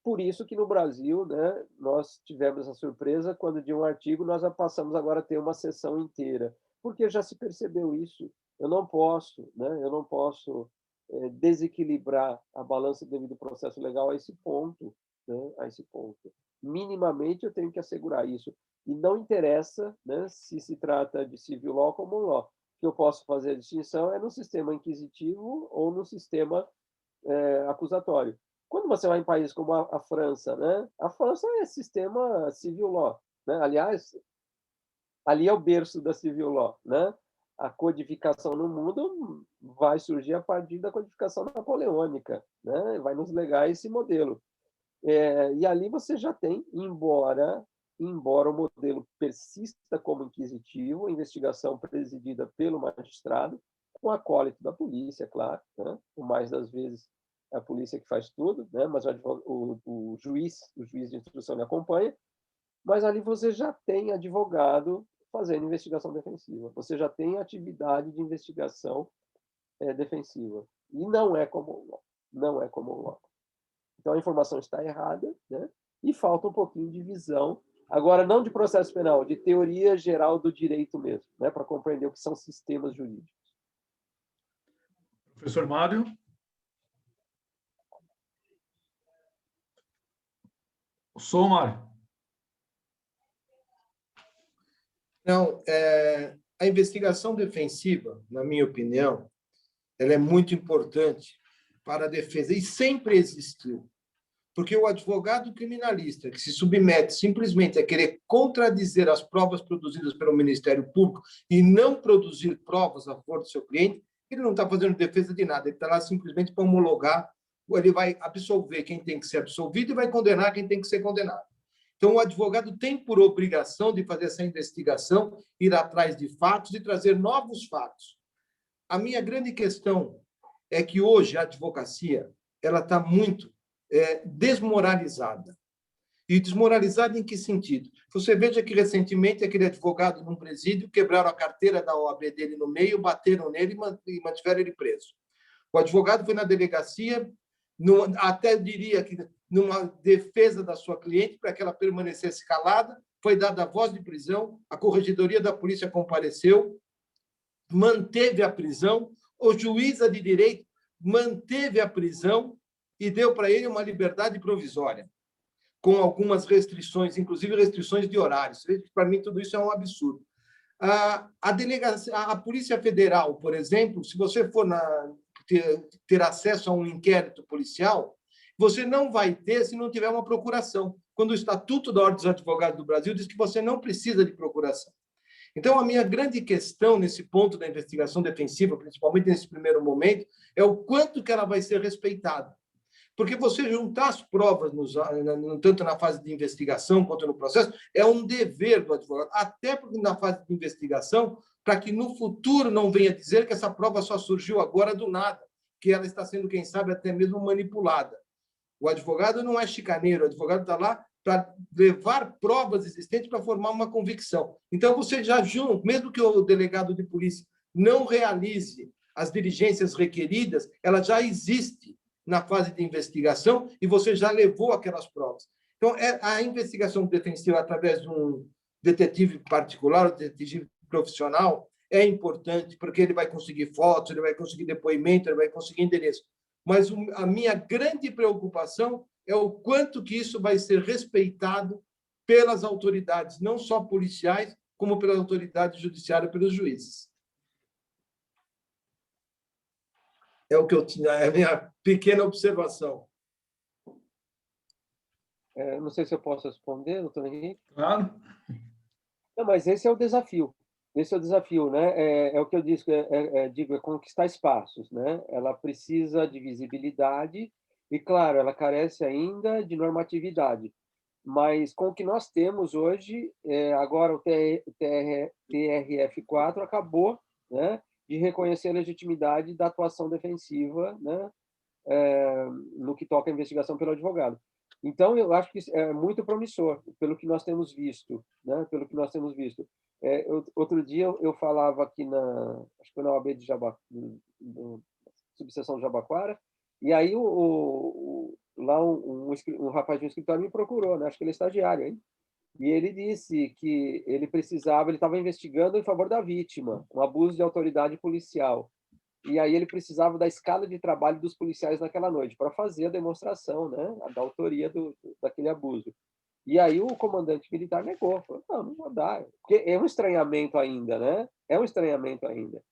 por isso que no Brasil, né, nós tivemos essa surpresa quando de um artigo nós passamos agora a ter uma sessão inteira, porque já se percebeu isso. Eu não posso, né, eu não posso desequilibrar a balança do devido processo legal a esse ponto, né, a esse ponto. Minimamente eu tenho que assegurar isso. E não interessa, né, se se trata de civil law ou common law. O que eu posso fazer a distinção é no sistema inquisitivo ou no sistema acusatório. Quando você vai em países como a França, né, a França é sistema civil law, né? Aliás, ali é o berço da civil law, né? A codificação no mundo vai surgir a partir da codificação napoleônica, né? Vai nos legar esse modelo. E ali você já tem, embora o modelo persista como inquisitivo, a investigação presidida pelo magistrado, com acólito da polícia, claro, né? Por mais das vezes é a polícia que faz tudo, né? Mas o juiz de instrução lhe acompanha, mas ali você já tem advogado fazendo investigação defensiva, você já tem atividade de investigação defensiva, e não é como não é como então a informação está errada, né? E falta um pouquinho de visão, agora não de processo penal, de teoria geral do direito mesmo, né? Para compreender o que são sistemas jurídicos. Professor Mário? Sou, Mário. Não, a investigação defensiva, na minha opinião, ela é muito importante para a defesa e sempre existiu. Porque o advogado criminalista que se submete simplesmente a querer contradizer as provas produzidas pelo Ministério Público e não produzir provas a favor do seu cliente, ele não está fazendo defesa de nada, ele está lá simplesmente para homologar, ele vai absolver quem tem que ser absolvido e vai condenar quem tem que ser condenado. Então, o advogado tem por obrigação de fazer essa investigação, ir atrás de fatos e trazer novos fatos. A minha grande questão é que hoje a advocacia ela está muito desmoralizada. E desmoralizada em que sentido? Você veja que recentemente aquele advogado num presídio quebraram a carteira da OAB dele no meio, bateram nele e mantiveram ele preso. O advogado foi na delegacia, até diria que numa defesa da sua cliente, para que ela permanecesse calada, foi dada a voz de prisão, a corregedoria da polícia compareceu, manteve a prisão, o juíza de direito manteve a prisão e deu para ele uma liberdade provisória, com algumas restrições, inclusive restrições de horários. Para mim, tudo isso é um absurdo. A Polícia Federal, por exemplo, se você for ter acesso a um inquérito policial, você não vai ter se não tiver uma procuração. Quando o Estatuto da Ordem dos Advogados do Brasil diz que você não precisa de procuração. Então, a minha grande questão nesse ponto da investigação defensiva, principalmente nesse primeiro momento, é o quanto que ela vai ser respeitada. Porque você juntar as provas, tanto na fase de investigação quanto no processo, é um dever do advogado, até na fase de investigação, para que no futuro não venha dizer que essa prova só surgiu agora do nada, que ela está sendo, quem sabe, até mesmo manipulada. O advogado não é chicaneiro, o advogado está lá para levar provas existentes para formar uma convicção. Então, você já junta, mesmo que o delegado de polícia não realize as diligências requeridas, ela já existe na fase de investigação e você já levou aquelas provas. Então, a investigação defensiva através de um detetive particular, um detetive profissional, é importante, porque ele vai conseguir fotos, ele vai conseguir depoimento, ele vai conseguir endereço. Mas a minha grande preocupação é o quanto que isso vai ser respeitado pelas autoridades, não só policiais, como pelas autoridades judiciárias, pelos juízes. É o que eu tinha, é a minha pequena observação. Não sei se eu posso responder, doutor Henrique. Claro. Não, mas esse é o desafio. Esse é o desafio, né? É o que eu digo, é conquistar espaços, né? Ela precisa de visibilidade e, claro, ela carece ainda de normatividade. Mas com o que nós temos hoje, agora o TRF4 acabou, né, de reconhecer a legitimidade da atuação defensiva, né, no que toca à investigação pelo advogado. Então, eu acho que isso é muito promissor, pelo que nós temos visto, né? Pelo que nós temos visto. Outro dia eu falava aqui acho que foi na OAB de subseção de Jabaquara, e aí lá um rapaz de um escritório me procurou, né? Acho que ele é estagiário, hein? E ele disse que ele estava investigando em favor da vítima, um abuso de autoridade policial. E aí ele precisava da escala de trabalho dos policiais naquela noite para fazer a demonstração, né, da autoria daquele abuso. E aí o comandante militar negou, falou, não vou dar, porque é um estranhamento ainda, né? É um estranhamento ainda.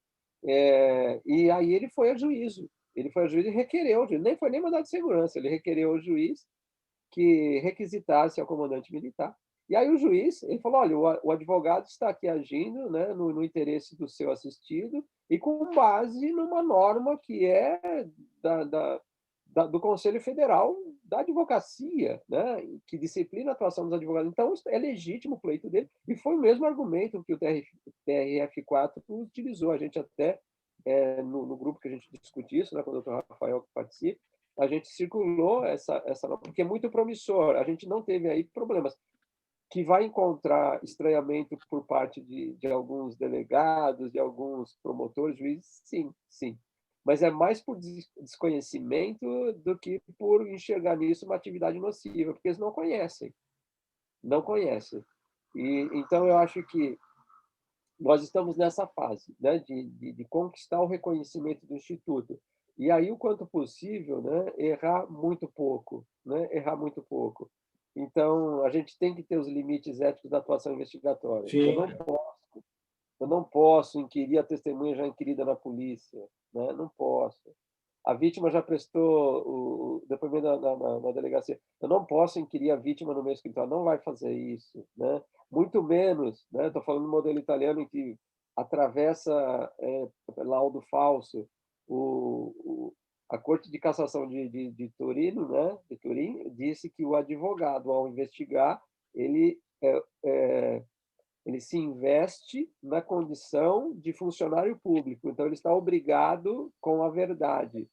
E aí ele foi a juízo. Ele foi a juízo e requereu, nem foi nem mandado de segurança, ele requereu ao juiz que requisitasse ao comandante militar. E aí o juiz, ele falou, olha, o advogado está aqui agindo, né, no interesse do seu assistido e com base numa norma que é do Conselho Federal da Advocacia, né, que disciplina a atuação dos advogados. Então, é legítimo o pleito dele, e foi o mesmo argumento que o TRF4 utilizou. A gente até, no grupo que a gente discute isso, né, com o doutor Rafael que participa, a gente circulou essa porque é muito promissor. A gente não teve aí problemas. Que vai encontrar estranhamento por parte de alguns delegados, de alguns promotores, juízes, sim. Mas é mais por desconhecimento do que por enxergar nisso uma atividade nociva, porque eles não conhecem. Não conhecem. Então, eu acho que nós estamos nessa fase, né, de conquistar o reconhecimento do Instituto. E aí, o quanto possível, né, errar muito pouco. Então, a gente tem que ter os limites éticos da atuação investigatória. Sim. Eu não posso inquirir a testemunha já inquirida na polícia, né? Não posso. A vítima já prestou o depoimento na delegacia. Eu não posso inquirir a vítima no meu escritório, não vai fazer isso, né? Muito menos, né? Estou falando do modelo italiano em que atravessa laudo falso. A Corte de Cassação de Turino, né? De Turim, disse que o advogado, ao investigar, ele se investe na condição de funcionário público, então ele está obrigado com a verdade.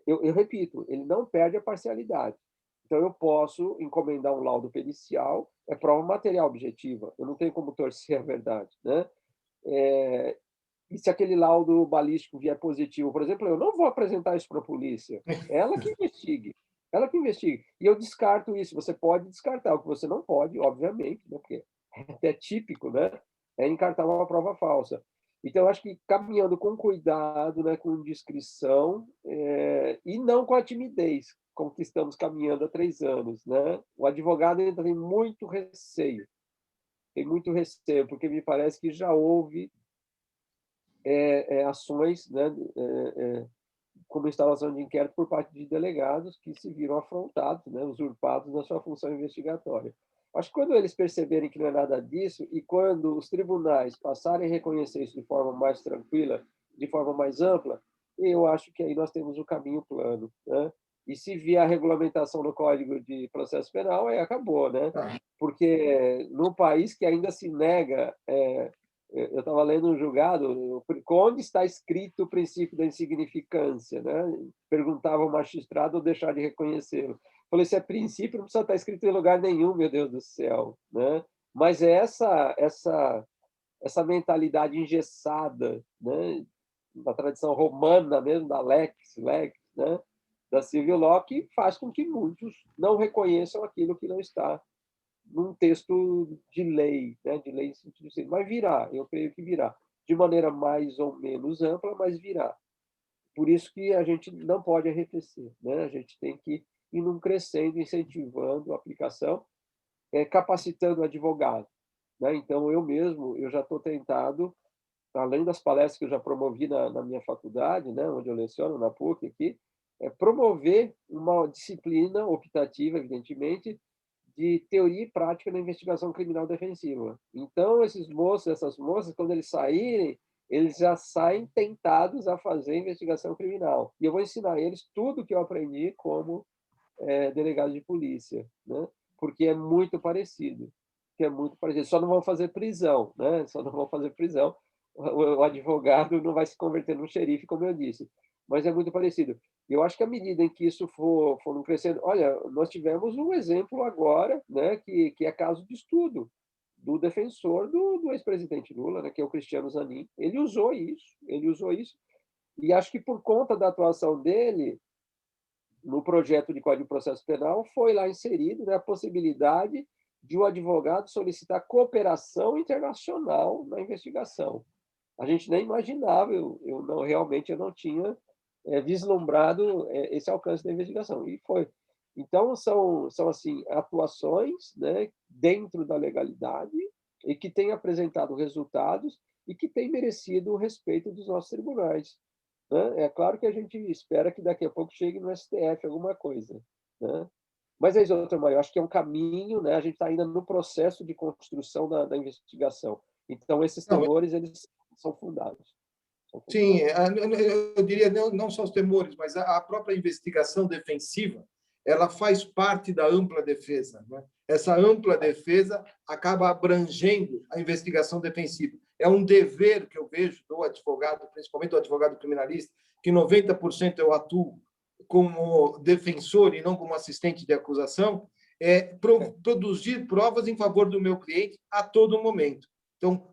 Eu repito, ele não perde a parcialidade. Então, eu posso encomendar um laudo pericial, é prova material objetiva, eu não tenho como torcer a verdade, né? E se aquele laudo balístico vier positivo, por exemplo, eu não vou apresentar isso para a polícia, ela que investigue. E eu descarto isso. Você pode descartar, o que você não pode, obviamente, né? Porque é típico, né? É encartar uma prova falsa. Então, eu acho que caminhando com cuidado, né, com discrição, e não com a timidez, como que estamos caminhando há 3 anos. Né? O advogado ainda tem muito receio, porque me parece que já houve ações, né, como instalação de inquérito por parte de delegados que se viram afrontados, né, usurpados na sua função investigatória. Acho que quando eles perceberem que não é nada disso e quando os tribunais passarem a reconhecer isso de forma mais tranquila, de forma mais ampla, eu acho que aí nós temos o caminho plano, né? E se vier a regulamentação no Código de Processo Penal, aí acabou, né? Porque num país que ainda se nega, eu estava lendo um julgado, onde está escrito o princípio da insignificância, né? Perguntava o magistrado ou deixar de reconhecê-lo. Falei, se é princípio, não precisa estar escrito em lugar nenhum, meu Deus do céu, né? Mas é essa mentalidade engessada, né, da tradição romana mesmo, da lex, né, da civil law, que faz com que muitos não reconheçam aquilo que não está num texto de lei, né, de lei em sentido assim. Mas virá, eu creio que virá, de maneira mais ou menos ampla, mas virá. Por isso que a gente não pode arrefecer, né? A gente tem que ir num crescendo, incentivando a aplicação, capacitando o advogado, né? Então, eu já estou tentado, além das palestras que eu já promovi na minha faculdade, né, onde eu leciono, na PUC aqui, promover uma disciplina optativa, evidentemente, de teoria e prática na investigação criminal defensiva. Então, essas moças, quando eles saírem, eles já saem tentados a fazer investigação criminal. E eu vou ensinar eles tudo que eu aprendi como delegado de polícia, né? Porque é muito parecido. Só não vão fazer prisão, né? Só não vão fazer prisão. O advogado não vai se converter num xerife, como eu disse. mas é muito parecido. Eu acho que à medida em que isso for crescendo, olha, nós tivemos um exemplo agora, né, que é caso de estudo do defensor do ex-presidente Lula, né, que é o Cristiano Zanin. Ele usou isso, e acho que por conta da atuação dele no projeto de Código de Processo Penal foi lá inserido, né, a possibilidade de um advogado solicitar cooperação internacional na investigação. A gente nem imaginava, eu não tinha vislumbrado esse alcance da investigação, e foi. Então, são assim, atuações, né, dentro da legalidade e que têm apresentado resultados e que têm merecido o respeito dos nossos tribunais, né? É claro que a gente espera que daqui a pouco chegue no STF alguma coisa, né? Mas é isso, doutor Mário, eu acho que é um caminho, né? A gente está ainda no processo de construção da investigação. Então, esses Não, temores, eles são fundados. sim, eu diria não só os temores, mas a própria investigação defensiva, ela faz parte da ampla defesa, né? Essa ampla defesa acaba abrangendo a investigação defensiva. É um dever que eu vejo do advogado, principalmente do advogado criminalista, que 90% eu atuo como defensor e não como assistente de acusação, produzir provas em favor do meu cliente a todo momento. Então,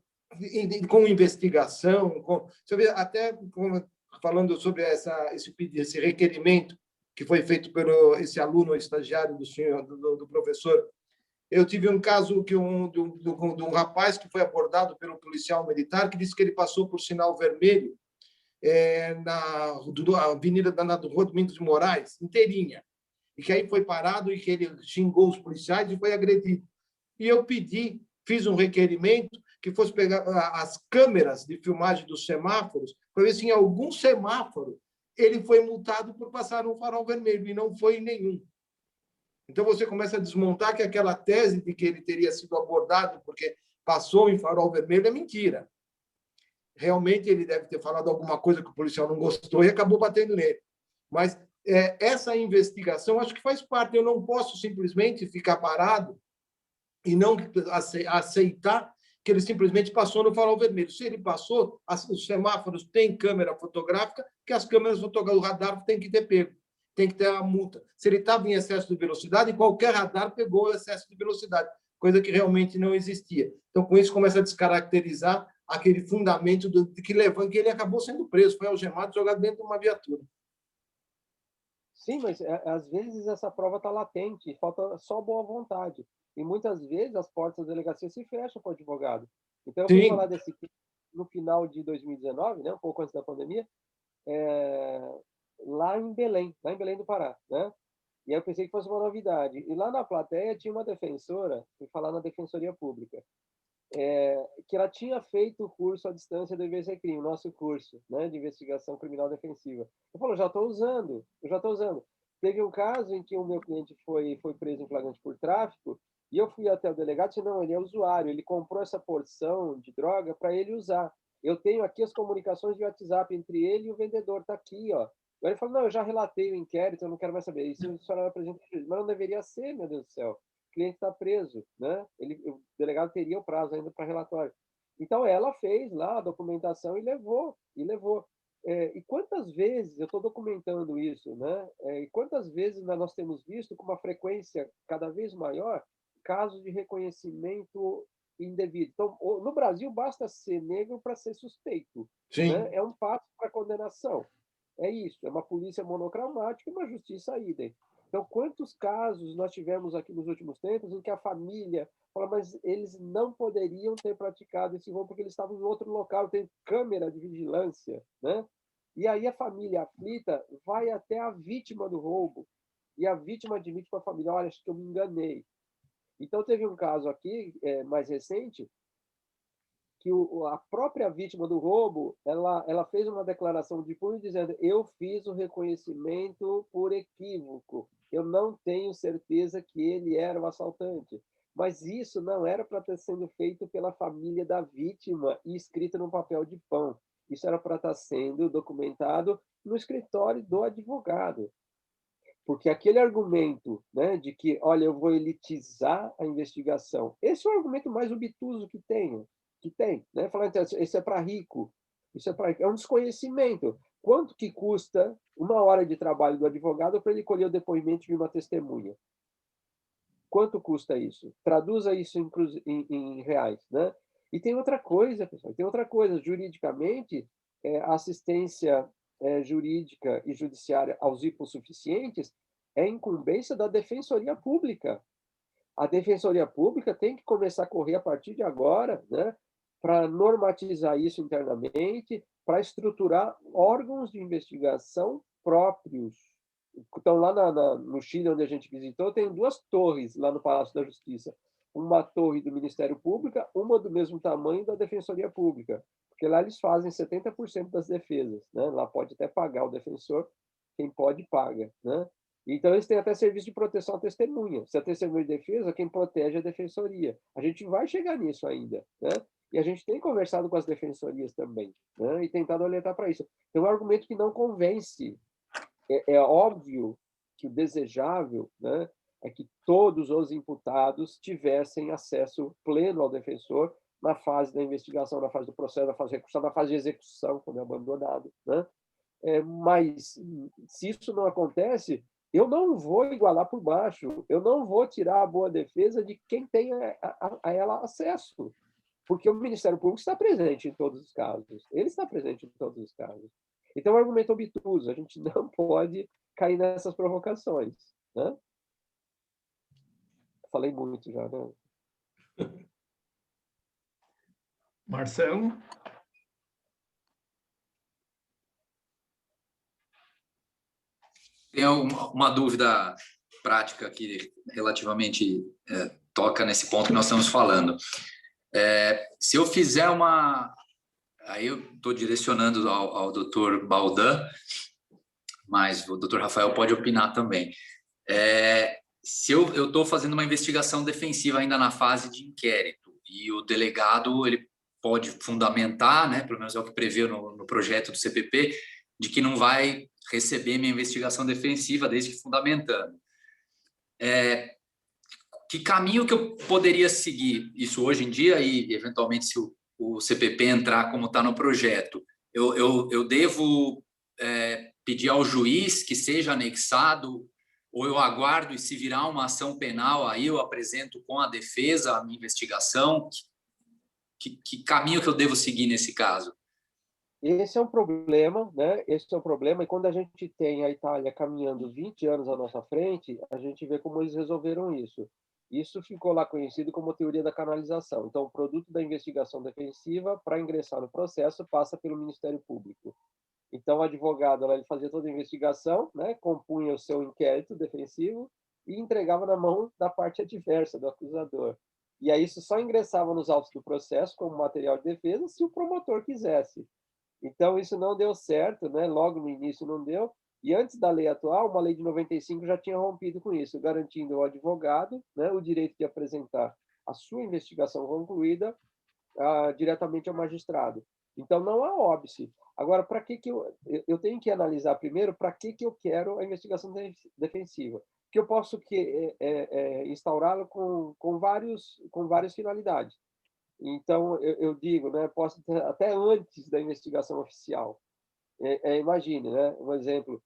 com investigação, você vê, até falando sobre esse requerimento que foi feito por esse aluno estagiário do professor. Eu tive um caso de um rapaz que foi abordado pelo policial militar que disse que ele passou por sinal vermelho na avenida na Rua Domingos de Moraes, inteirinha, e que aí foi parado e que ele xingou os policiais e foi agredido. E eu fiz um requerimento que fosse pegar as câmeras de filmagem dos semáforos para ver se em algum semáforo ele foi multado por passar um farol vermelho, e não foi em nenhum. Então, você começa a desmontar que aquela tese de que ele teria sido abordado porque passou em farol vermelho é mentira. Realmente, ele deve ter falado alguma coisa que o policial não gostou e acabou batendo nele. Mas essa investigação, acho que faz parte. Eu não posso simplesmente ficar parado e não aceitar que ele simplesmente passou no farol vermelho. Se ele passou, os semáforos têm câmera fotográfica, que as câmeras fotográficas do radar têm que ter pego, tem que ter a multa. Se ele estava em excesso de velocidade, qualquer radar pegou o excesso de velocidade, coisa que realmente não existia. Então, com isso, começa a descaracterizar aquele fundamento que levou, que ele acabou sendo preso, foi algemado, jogado dentro de uma viatura. Sim, mas às vezes essa prova está latente, falta só boa vontade. E muitas vezes as portas da delegacia se fecham para o advogado. Então, eu fui falar desse no final de 2019, né, um pouco antes da pandemia, lá em Belém do Pará, né? E aí eu pensei que fosse uma novidade. E lá na plateia tinha uma defensora, fui falar na Defensoria Pública, que ela tinha feito o curso à distância do IBCCRIM, o nosso curso, né, de investigação criminal defensiva. Eu falei, eu já estou usando. Teve um caso em que o meu cliente foi preso em flagrante por tráfico, e eu fui até o delegado e disse, não, ele é usuário, ele comprou essa porção de droga para ele usar. Eu tenho aqui as comunicações de WhatsApp entre ele e o vendedor, está aqui, ó. Aí ele falou, não, eu já relatei o inquérito, eu não quero mais saber. Isso a senhora apresenta, mas não deveria ser, meu Deus do céu. O cliente está preso, né? O delegado teria o prazo ainda para relatório. Então, ela fez lá a documentação e levou. E quantas vezes, eu estou documentando isso, né? E quantas vezes nós temos visto com uma frequência cada vez maior casos de reconhecimento indevido. Então, no Brasil, basta ser negro para ser suspeito. Né? É um passo para a condenação. É isso, é uma polícia monocromática e uma justiça idem. Então, quantos casos nós tivemos aqui nos últimos tempos em que a família fala, mas eles não poderiam ter praticado esse roubo porque eles estavam em outro local, tem câmera de vigilância, né? E aí a família aflita vai até a vítima do roubo e a vítima admite para a família, olha, acho que eu me enganei. Então, teve um caso aqui, mais recente, que a própria vítima do roubo, ela fez uma declaração de punho dizendo, eu fiz o reconhecimento por equívoco, eu não tenho certeza que ele era o assaltante. Mas isso não era para ter sido feito pela família da vítima e escrito no papel de pão. Isso era para estar sendo documentado no escritório do advogado. Porque aquele argumento, né, de que, olha, eu vou elitizar a investigação, esse é o argumento mais obtuso que tem, né? Falar, então, isso é para rico, é um desconhecimento. quanto que custa 1 hora de trabalho do advogado para ele colher o depoimento de uma testemunha? Quanto custa isso? Traduza isso em reais, né? E tem outra coisa, pessoal, tem outra coisa. Juridicamente, a assistência jurídica e judiciária aos hipossuficientes é incumbência da Defensoria Pública. A Defensoria Pública tem que começar a correr a partir de agora, né, para normatizar isso internamente, para estruturar órgãos de investigação próprios. Então, lá no Chile, onde a gente visitou, tem 2 torres lá no Palácio da Justiça. Uma torre do Ministério Público, uma do mesmo tamanho da Defensoria Pública, porque lá eles fazem 70% das defesas, né? Lá pode até pagar o defensor, quem pode paga, né? Então, eles têm até serviço de proteção à testemunha. Se a testemunha de defesa, quem protege é a defensoria. A gente vai chegar nisso ainda, né? E a gente tem conversado com as defensorias também, né? E tentado alertar para isso. Tem um argumento que não convence. É óbvio que o desejável, né, é que todos os imputados tivessem acesso pleno ao defensor na fase da investigação, na fase do processo, na fase de recursão, na fase de execução, quando é abandonado, né? Mas, se isso não acontece, eu não vou igualar por baixo, eu não vou tirar a boa defesa de quem tem a ela acesso, porque o Ministério Público está presente em todos os casos, ele está presente em todos os casos. Então, é um argumento obtuso, a gente não pode cair nessas provocações, né? Falei muito já, né? Marcelo? Tenho uma dúvida prática que relativamente toca nesse ponto que nós estamos falando. Se eu fizer aí eu estou direcionando ao Dr. Baldan, mas o Dr. Rafael pode opinar também. Se eu estou fazendo uma investigação defensiva ainda na fase de inquérito e o delegado ele pode fundamentar, né, pelo menos é o que prevê no projeto do CPP, de que não vai receber minha investigação defensiva desde que fundamentando. Que caminho que eu poderia seguir isso hoje em dia e, eventualmente, se o CPP entrar como está no projeto, eu devo pedir ao juiz que seja anexado ou eu aguardo e se virar uma ação penal, aí eu apresento com a defesa a minha investigação? Que caminho que eu devo seguir nesse caso? Esse é um problema, né? Esse é um problema, e quando a gente tem a Itália caminhando 20 anos à nossa frente, a gente vê como eles resolveram isso. Isso ficou lá conhecido como teoria da canalização. Então, o produto da investigação defensiva, para ingressar no processo, passa pelo Ministério Público. Então, o advogado ele fazia toda a investigação, né? Compunha o seu inquérito defensivo e entregava na mão da parte adversa, do acusador. E aí isso só ingressava nos autos do processo como material de defesa se o promotor quisesse. Então, isso não deu certo, né? Logo no início não deu. E antes da lei atual, uma lei de 95 já tinha rompido com isso, garantindo ao advogado, né, o direito de apresentar a sua investigação concluída diretamente ao magistrado. Então, não há óbice. Agora, para que eu tenho que analisar primeiro para que eu quero a investigação defensiva? Que eu posso instaurá-la com várias finalidades. Então, eu digo, né, posso até antes da investigação oficial. Imagine, né, um exemplo,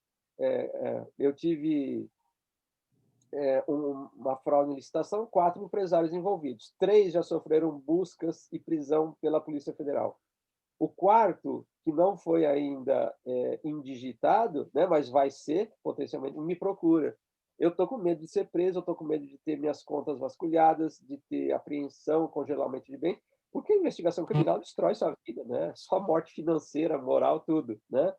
eu tive uma fraude em licitação, 4 empresários envolvidos, 3 já sofreram buscas e prisão pela Polícia Federal. O 4º, que não foi ainda indigitado, né, mas vai ser, potencialmente, me procura. Eu estou com medo de ser preso, eu estou com medo de ter minhas contas vasculhadas, de ter apreensão, congelamento de bens, porque a investigação criminal destrói sua vida, né? Só morte financeira, moral, tudo, né?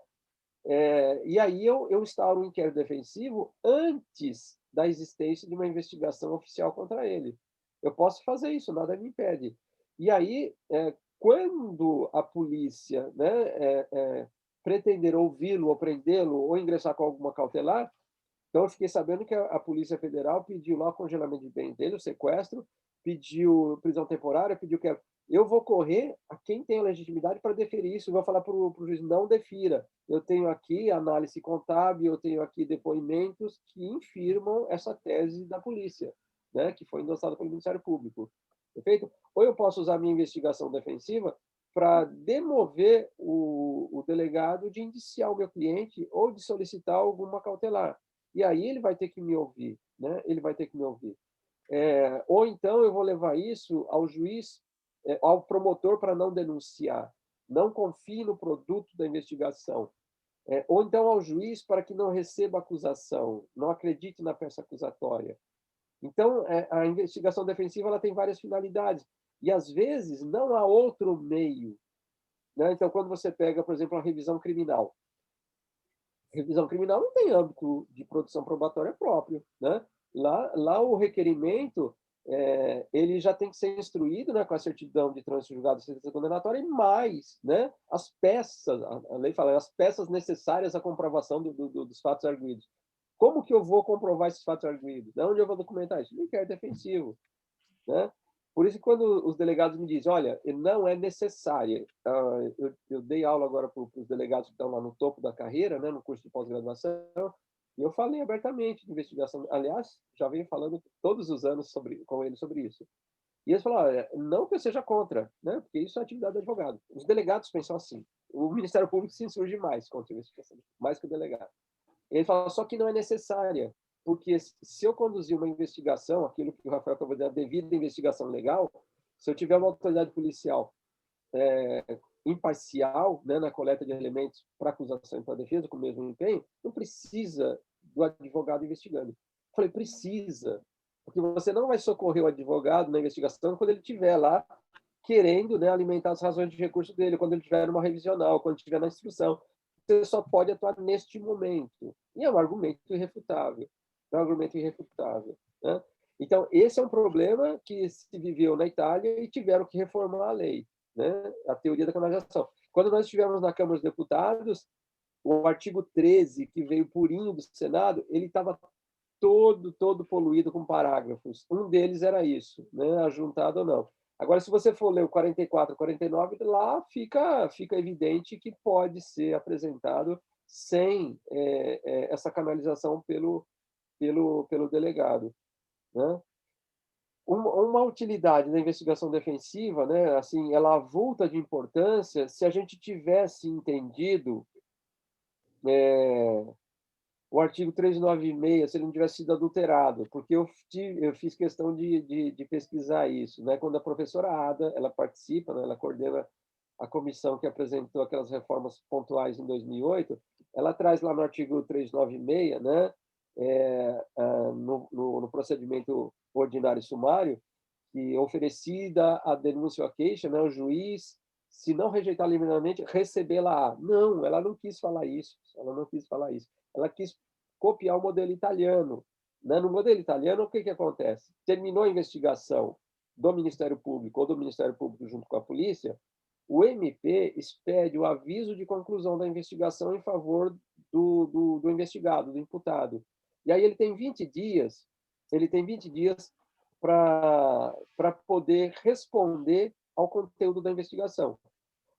E aí eu instauro um inquérito defensivo antes da existência de uma investigação oficial contra ele. Eu posso fazer isso, nada me impede. E aí, quando a polícia, né, pretender ouvi-lo, ou prendê-lo, ou ingressar com alguma cautelar, então eu fiquei sabendo que a Polícia Federal pediu lá o congelamento de bens dele, o sequestro, pediu prisão temporária, pediu que... Eu vou correr a quem tem a legitimidade para deferir isso, eu vou falar para o juiz, não defira. Eu tenho aqui análise contábil, eu tenho aqui depoimentos que infirmam essa tese da polícia, né, que foi endossada pelo Ministério Público. Perfeito? Ou eu posso usar a minha investigação defensiva para demover o delegado de indiciar o meu cliente ou de solicitar alguma cautelar. E aí ele vai ter que me ouvir, né? Ele vai ter que me ouvir. Ou então eu vou levar isso ao juiz, ao promotor para não denunciar. Não confie no produto da investigação. Ou então ao juiz para que não receba acusação, não acredite na peça acusatória. Então, a investigação defensiva ela tem várias finalidades. E, às vezes, não há outro meio, né? Então, quando você pega, por exemplo, a revisão criminal não tem âmbito de produção probatória próprio, né? Lá o requerimento ele já tem que ser instruído, né, com a certidão de trânsito julgado e sentença condenatória e mais, né, as peças, a lei fala, as peças necessárias à comprovação dos fatos arguidos. Como que eu vou comprovar esses fatos arguidos? De onde eu vou documentar isso? No inquérito defensivo, né? Por isso, quando os delegados me dizem, olha, não é necessária, eu dei aula agora para os delegados que estão lá no topo da carreira, né, no curso de pós-graduação, e eu falei abertamente de investigação. Aliás, já venho falando todos os anos com eles sobre isso. E eles falaram, olha, não que eu seja contra, né, porque isso é atividade do advogado. Os delegados pensam assim. O Ministério Público se insurge mais contra a investigação, mais que o delegado. Ele fala, só que não é necessária, porque se eu conduzir uma investigação, aquilo que o Rafael acabou de dizer, a devida investigação legal, se eu tiver uma autoridade policial imparcial, né, na coleta de elementos para acusação e para defesa, com o mesmo empenho, não precisa do advogado investigando. Eu falei, precisa, porque você não vai socorrer o advogado na investigação quando ele estiver lá querendo, né, alimentar as razões de recurso dele, quando ele estiver numa revisional, quando ele estiver na instrução. Você só pode atuar neste momento. E é um argumento irrefutável. É um argumento irrefutável, né? Então, esse é um problema que se viveu na Itália e tiveram que reformar a lei, né? A teoria da canalização. Quando nós estivemos na Câmara dos Deputados, o artigo 13, que veio purinho do Senado, ele estava todo poluído com parágrafos. Um deles era isso, né? Ajuntado ou não. Agora, se você for ler o 44 e 49, lá fica evidente que pode ser apresentado sem essa canalização pelo delegado, né? Uma utilidade da investigação defensiva, né, assim, ela avulta de importância se a gente tivesse entendido o artigo 396, se ele não tivesse sido adulterado, porque eu fiz questão de pesquisar isso, né? Quando a professora Ada, ela participa, né? Ela coordena a comissão que apresentou aquelas reformas pontuais em 2008, ela traz lá no artigo 396, né? No procedimento ordinário e sumário, que oferecida a denúncia ou a queixa, né? O juiz, se não rejeitar liminarmente, recebê-la. Não, ela não quis falar isso. Ela não quis falar isso. Ela quis copiar o modelo italiano, né? No modelo italiano, o que acontece? Terminou a investigação do Ministério Público ou do Ministério Público junto com a polícia, o MP expede o aviso de conclusão da investigação em favor do investigado, do imputado. E aí ele tem 20 dias para poder responder ao conteúdo da investigação.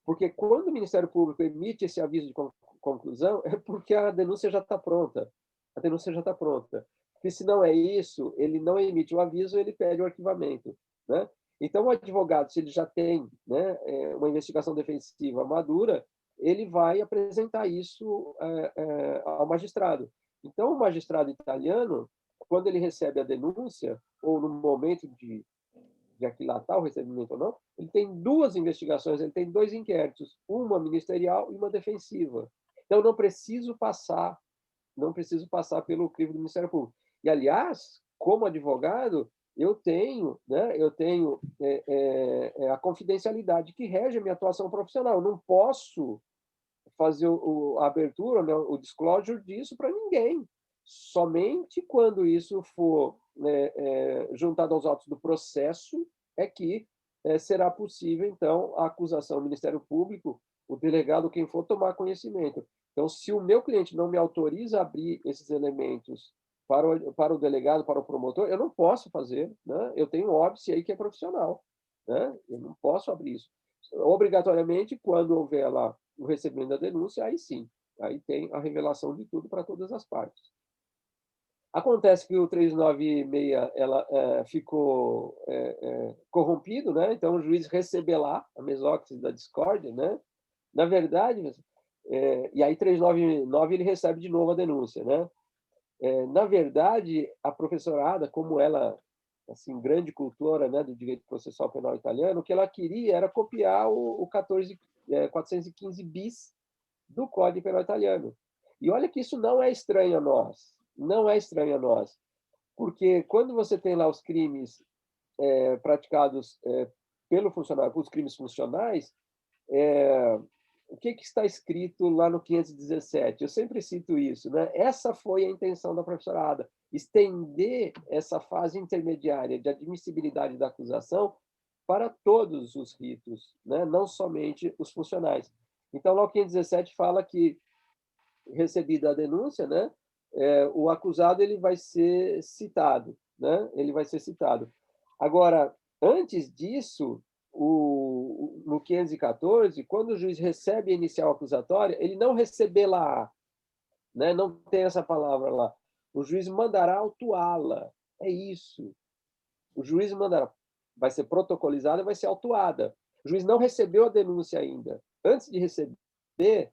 Porque quando o Ministério Público emite esse aviso de conclusão, é porque a denúncia já está pronta. A denúncia já está pronta. Porque se não é isso, ele não emite o aviso, ele pede o arquivamento, né? Então, o advogado, se ele já tem, né, uma investigação defensiva madura, ele vai apresentar isso ao magistrado. Então, o magistrado italiano, quando ele recebe a denúncia, ou no momento de aquilatar o recebimento ou não, ele tem duas investigações, ele tem dois inquéritos, uma ministerial e uma defensiva. Então, não preciso passar pelo crivo do Ministério Público. E, aliás, como advogado, eu tenho a confidencialidade que rege a minha atuação profissional. Eu não posso fazer a abertura, né, o disclosure disso para ninguém. Somente quando isso for juntado aos autos do processo é que será possível, então, a acusação do Ministério Público, o delegado, quem for, tomar conhecimento. Então, se o meu cliente não me autoriza a abrir esses elementos para o delegado, para o promotor, eu não posso fazer, né? Eu tenho um óbice aí que é profissional, né? Eu não posso abrir isso. Obrigatoriamente, quando houver lá o recebimento da denúncia, aí sim, aí tem a revelação de tudo para todas as partes. Acontece que o 396 ela ficou corrompido, né? Então o juiz recebelar a mesóclise da discórdia, né? Na verdade, e aí 399 ele recebe de novo a denúncia, né? Na verdade, a professorada, como ela assim grande cultora, né, do direito processual penal italiano, o que ela queria era copiar o 415 bis do Código Penal italiano. E olha que isso não é estranho a nós, não é estranho a nós, porque quando você tem lá os crimes praticados pelo funcionário, os crimes funcionais, o que está escrito lá no 517? Eu sempre cito isso, né? Essa foi a intenção da professorada, estender essa fase intermediária de admissibilidade da acusação para todos os ritos, né? Não somente os funcionais. Então, lá o 517 fala que, recebida a denúncia, né, o acusado ele vai ser citado, né? Ele vai ser citado. Agora, antes disso, no 514, quando o juiz recebe a inicial acusatória, ele não receberá, né? Não tem essa palavra lá. O juiz mandará autuá-la. É isso. O juiz mandará. Vai ser protocolizada e vai ser autuada. O juiz não recebeu a denúncia ainda. Antes de receber,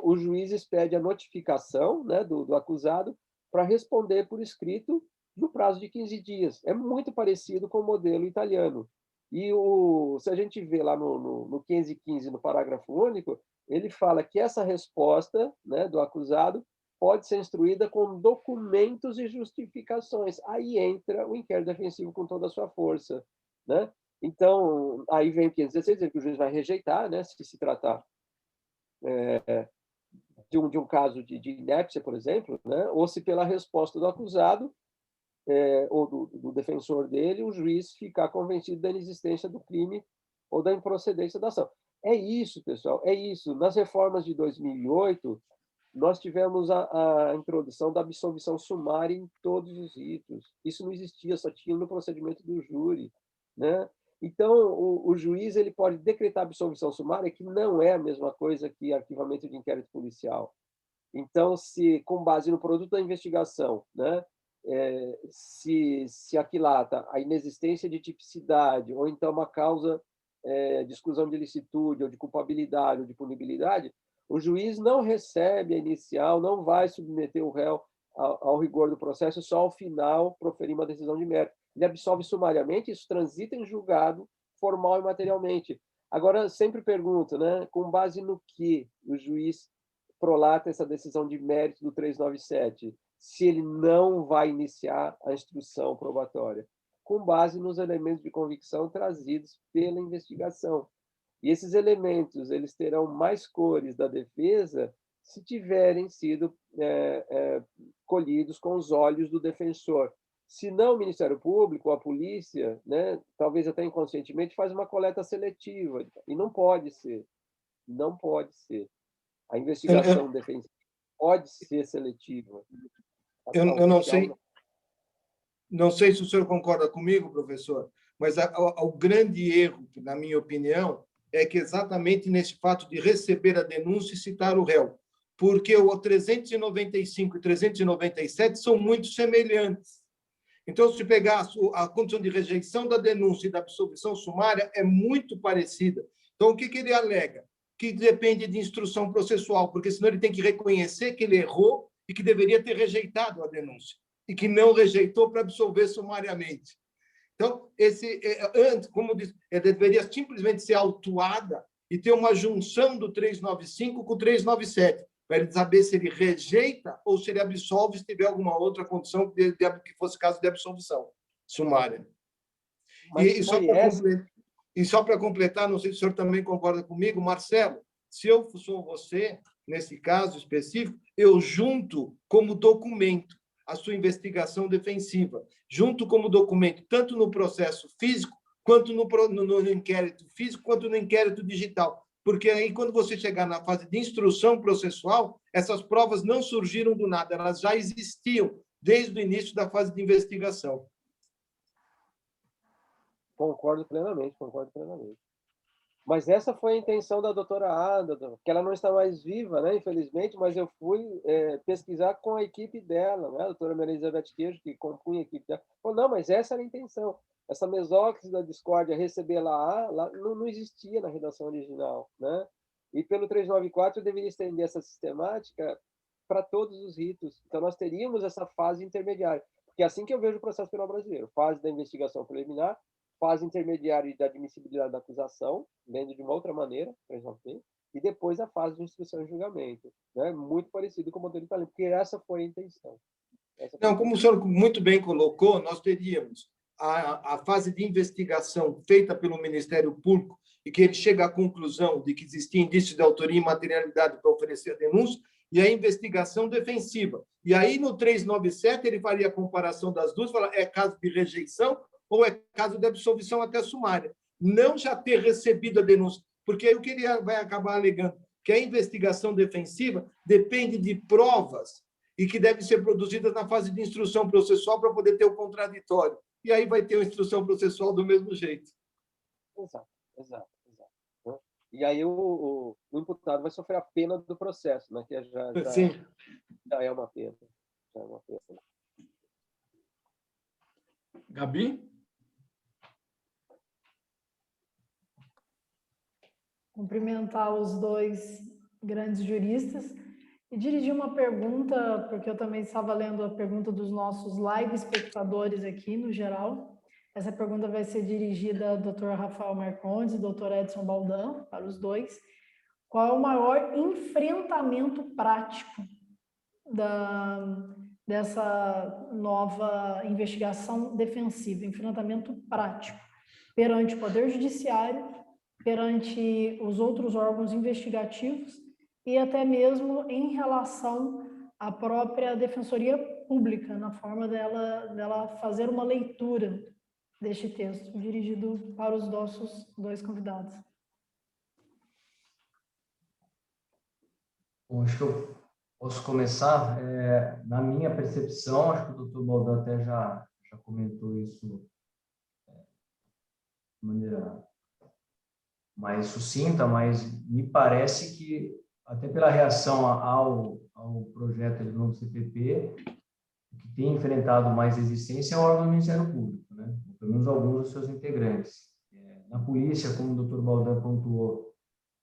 o juiz expede a notificação, né, do acusado para responder por escrito no prazo de 15 dias. É muito parecido com o modelo italiano. E se a gente vê lá no 515, no parágrafo único, ele fala que essa resposta, né, do acusado pode ser instruída com documentos e justificações. Aí entra o inquérito defensivo com toda a sua força, né? Então, aí vem o 516, que o juiz vai rejeitar, né, se tratar de um caso de inépcia, por exemplo, né, ou se pela resposta do acusado ou do defensor dele, o juiz ficar convencido da inexistência do crime ou da improcedência da ação. É isso, pessoal, é isso. Nas reformas de 2008, nós tivemos a introdução da absolvição sumária em todos os ritos. Isso não existia, só tinha no procedimento do júri, né? Então, o juiz ele pode decretar absolvição sumária, que não é a mesma coisa que arquivamento de inquérito policial. Então, se com base no produto da investigação, né, se aquilata a inexistência de tipicidade, ou então uma causa de exclusão de ilicitude, ou de culpabilidade, ou de punibilidade, o juiz não recebe a inicial, não vai submeter o réu ao rigor do processo, só ao final proferir uma decisão de mérito. Ele absolve sumariamente, isso transita em julgado formal e materialmente. Agora, sempre pergunto, né, com base no que o juiz prolata essa decisão de mérito do 397, se ele não vai iniciar a instrução probatória, com base nos elementos de convicção trazidos pela investigação. E esses elementos eles terão mais cores da defesa se tiverem sido colhidos com os olhos do defensor. Se não, o Ministério Público, a polícia, né, talvez até inconscientemente, faz uma coleta seletiva. E não pode ser. Não pode ser. A investigação defensiva pode ser seletiva. Eu não sei se o senhor concorda comigo, professor, mas o grande erro, na minha opinião, é que exatamente nesse fato de receber a denúncia e citar o réu, porque o 395 e 397 são muito semelhantes. Então, se pegar a condição de rejeição da denúncia e da absolvição sumária, é muito parecida. Então, o que ele alega? Que depende de instrução processual, porque senão ele tem que reconhecer que ele errou e que deveria ter rejeitado a denúncia, e que não rejeitou para absolver sumariamente. Então, como disse, deveria simplesmente ser autuada e ter uma junção do 395 com o 397, para ele saber se ele rejeita ou se ele absolve, se tiver alguma outra condição que fosse caso de absolvição sumária. E só para completar, não sei se o senhor também concorda comigo, Marcelo, se eu sou você, nesse caso específico, eu junto como documento a sua investigação defensiva, junto como documento, tanto no processo físico, quanto no inquérito físico, quanto no inquérito digital. Porque aí, quando você chegar na fase de instrução processual, essas provas não surgiram do nada, elas já existiam desde o início da fase de investigação. Concordo plenamente, concordo plenamente. Mas essa foi a intenção da doutora Ada, que ela não está mais viva, né, infelizmente, mas eu fui pesquisar com a equipe dela, né, a doutora Maria Elizabeth Queijo, que compunha a equipe dela. Falou, não, mas essa era a intenção. Essa mesóclise da discórdia, receber lá não existia na redação original, né? E pelo 394 eu deveria estender essa sistemática para todos os ritos. Então nós teríamos essa fase intermediária, porque é assim que eu vejo o processo penal brasileiro: fase da investigação preliminar, fase intermediária da admissibilidade da acusação, lendo de uma outra maneira, e depois a fase de instrução e julgamento, né? Muito parecido com o modelo italiano, porque essa foi a intenção. Não, como o senhor muito bem colocou, nós teríamos a fase de investigação feita pelo Ministério Público e que ele chega à conclusão de que existia indício de autoria e materialidade para oferecer a denúncia, e a investigação defensiva. E aí, no 397, ele faria a comparação das duas, fala, é caso de rejeição ou é caso de absolvição até sumária. Não já ter recebido a denúncia, porque aí o que ele vai acabar alegando? Que a investigação defensiva depende de provas e que devem ser produzidas na fase de instrução processual para poder ter o contraditório. E aí vai ter uma instrução processual do mesmo jeito. Exato. E aí o imputado vai sofrer a pena do processo, né? Que já é uma pena. Gabi? Cumprimentar os dois grandes juristas e dirigir uma pergunta, porque eu também estava lendo a pergunta dos nossos live espectadores aqui, no geral. Essa pergunta vai ser dirigida ao Dr. Rafael Marcondes e Dr. Edson Baldan, para os dois. Qual é o maior enfrentamento prático dessa nova investigação defensiva, enfrentamento prático, perante o Poder Judiciário, perante os outros órgãos investigativos e até mesmo em relação à própria Defensoria Pública, na forma dela fazer uma leitura deste texto, dirigido para os nossos dois convidados. Bom, acho que eu posso começar. Na minha percepção, acho que o doutor Baldan até já comentou isso de maneira mais sucinta, mas me parece que, até pela reação ao projeto de novo CPP, o que tem enfrentado mais resistência é o órgão do Ministério Público, né? Pelo menos alguns dos seus integrantes. Na polícia, como o doutor Baldan pontuou,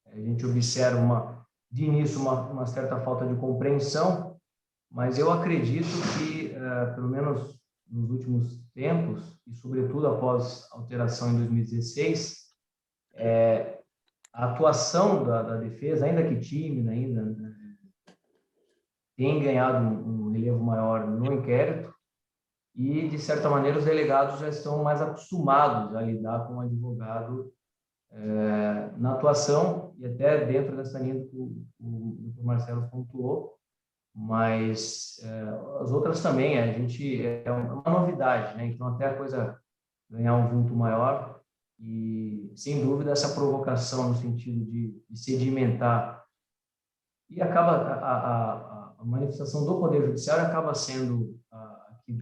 a gente observa de início uma certa falta de compreensão, mas eu acredito que, pelo menos nos últimos tempos, e sobretudo após a alteração em 2016, a atuação da defesa, ainda que tímida, tem ganhado um relevo maior no inquérito e, de certa maneira, os delegados já estão mais acostumados a lidar com o advogado na atuação, e até dentro dessa linha que o Dr. Marcelo pontuou, mas as outras também, a gente é uma novidade, né? Então, até a coisa ganhar um vulto maior, e, sem dúvida, essa provocação no sentido de sedimentar, e acaba a manifestação do Poder Judiciário acaba sendo que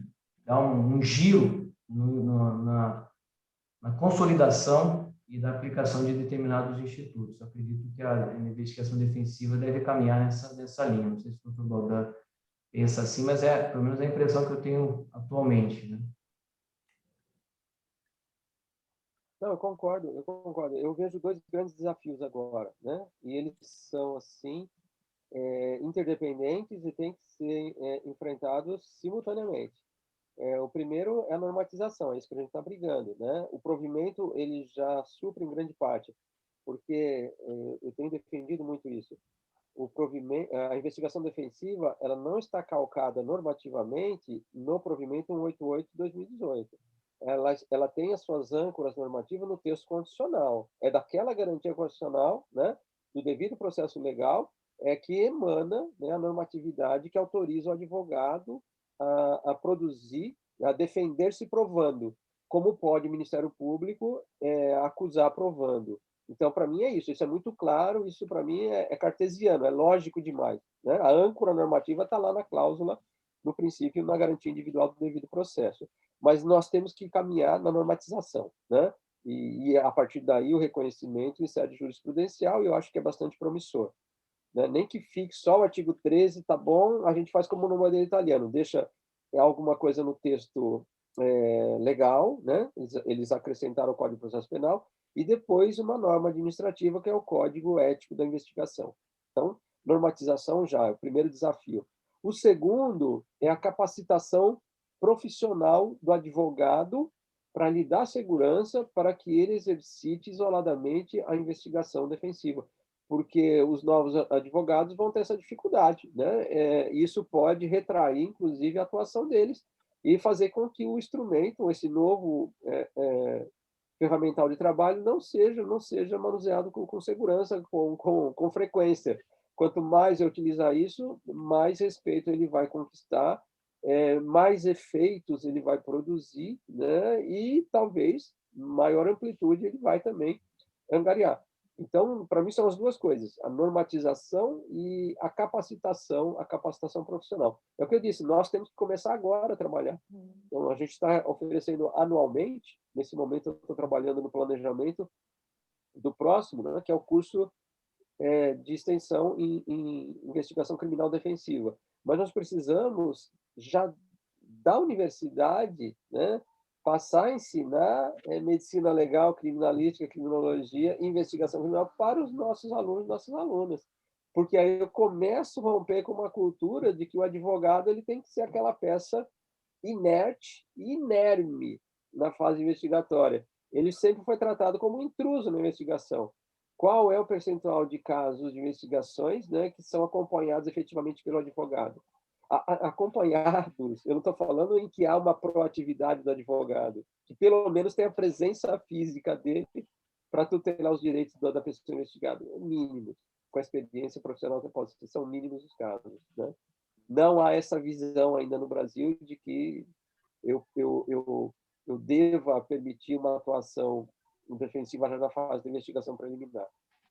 dá um giro na consolidação e da aplicação de determinados institutos. Eu acredito que a investigação defensiva deve caminhar nessa linha. Não sei se o doutor Baldan pensa assim, mas pelo menos a impressão que eu tenho atualmente, né? Não, eu concordo. Eu vejo dois grandes desafios agora, né? E eles são, assim, interdependentes e têm que ser enfrentados simultaneamente. O primeiro é a normatização, é isso que a gente está brigando, né? O provimento, ele já supre em grande parte, porque eu tenho defendido muito isso. A investigação defensiva, ela não está calcada normativamente no provimento 188 de 2018. Ela tem as suas âncoras normativas no texto constitucional. É daquela garantia constitucional, né, do devido processo legal, que emana, né, a normatividade que autoriza o advogado a produzir, a defender-se provando, como pode o Ministério Público acusar provando. Então, para mim, é isso é muito claro, isso para mim é cartesiano, é lógico demais, né? A âncora normativa está lá na cláusula, no princípio, na garantia individual do devido processo. Mas nós temos que caminhar na normatização, né? E a partir daí o reconhecimento em sede jurisprudencial, e eu acho que é bastante promissor, né? Nem que fique só o artigo 13, tá bom, a gente faz como no modelo italiano, deixa alguma coisa no texto legal, né? Eles acrescentaram o Código de Processo Penal, e depois uma norma administrativa, que é o Código Ético da Investigação. Então, normatização já é o primeiro desafio. O segundo é a capacitação profissional do advogado para lhe dar segurança para que ele exercite isoladamente a investigação defensiva, porque os novos advogados vão ter essa dificuldade, né? Isso pode retrair, inclusive, a atuação deles e fazer com que o instrumento, esse novo ferramental de trabalho, não seja manuseado com segurança, com frequência. Quanto mais eu utilizar isso, mais respeito ele vai conquistar, mais efeitos ele vai produzir, né? E talvez maior amplitude ele vai também angariar. Então, para mim, são as duas coisas, a normatização e a capacitação profissional. É o que eu disse, nós temos que começar agora a trabalhar. Então, a gente está oferecendo anualmente, nesse momento eu estou trabalhando no planejamento do próximo, né, que é o curso de extensão em investigação criminal defensiva. Mas nós precisamos já da universidade, né, passar a ensinar medicina legal, criminalística, criminologia, investigação criminal para os nossos alunos e nossas alunas. Porque aí eu começo a romper com uma cultura de que o advogado ele tem que ser aquela peça inerte e inerme na fase investigatória. Ele sempre foi tratado como um intruso na investigação. Qual é o percentual de casos de investigações, né, que são acompanhados efetivamente pelo advogado? Acompanhados, eu não estou falando em que há uma proatividade do advogado, que pelo menos tem a presença física dele para tutelar os direitos da pessoa investigada, mínimos, com a experiência profissional que pode ser, são mínimos os casos, né? Não há essa visão ainda no Brasil de que eu deva permitir uma atuação defensiva já na fase de investigação preliminar.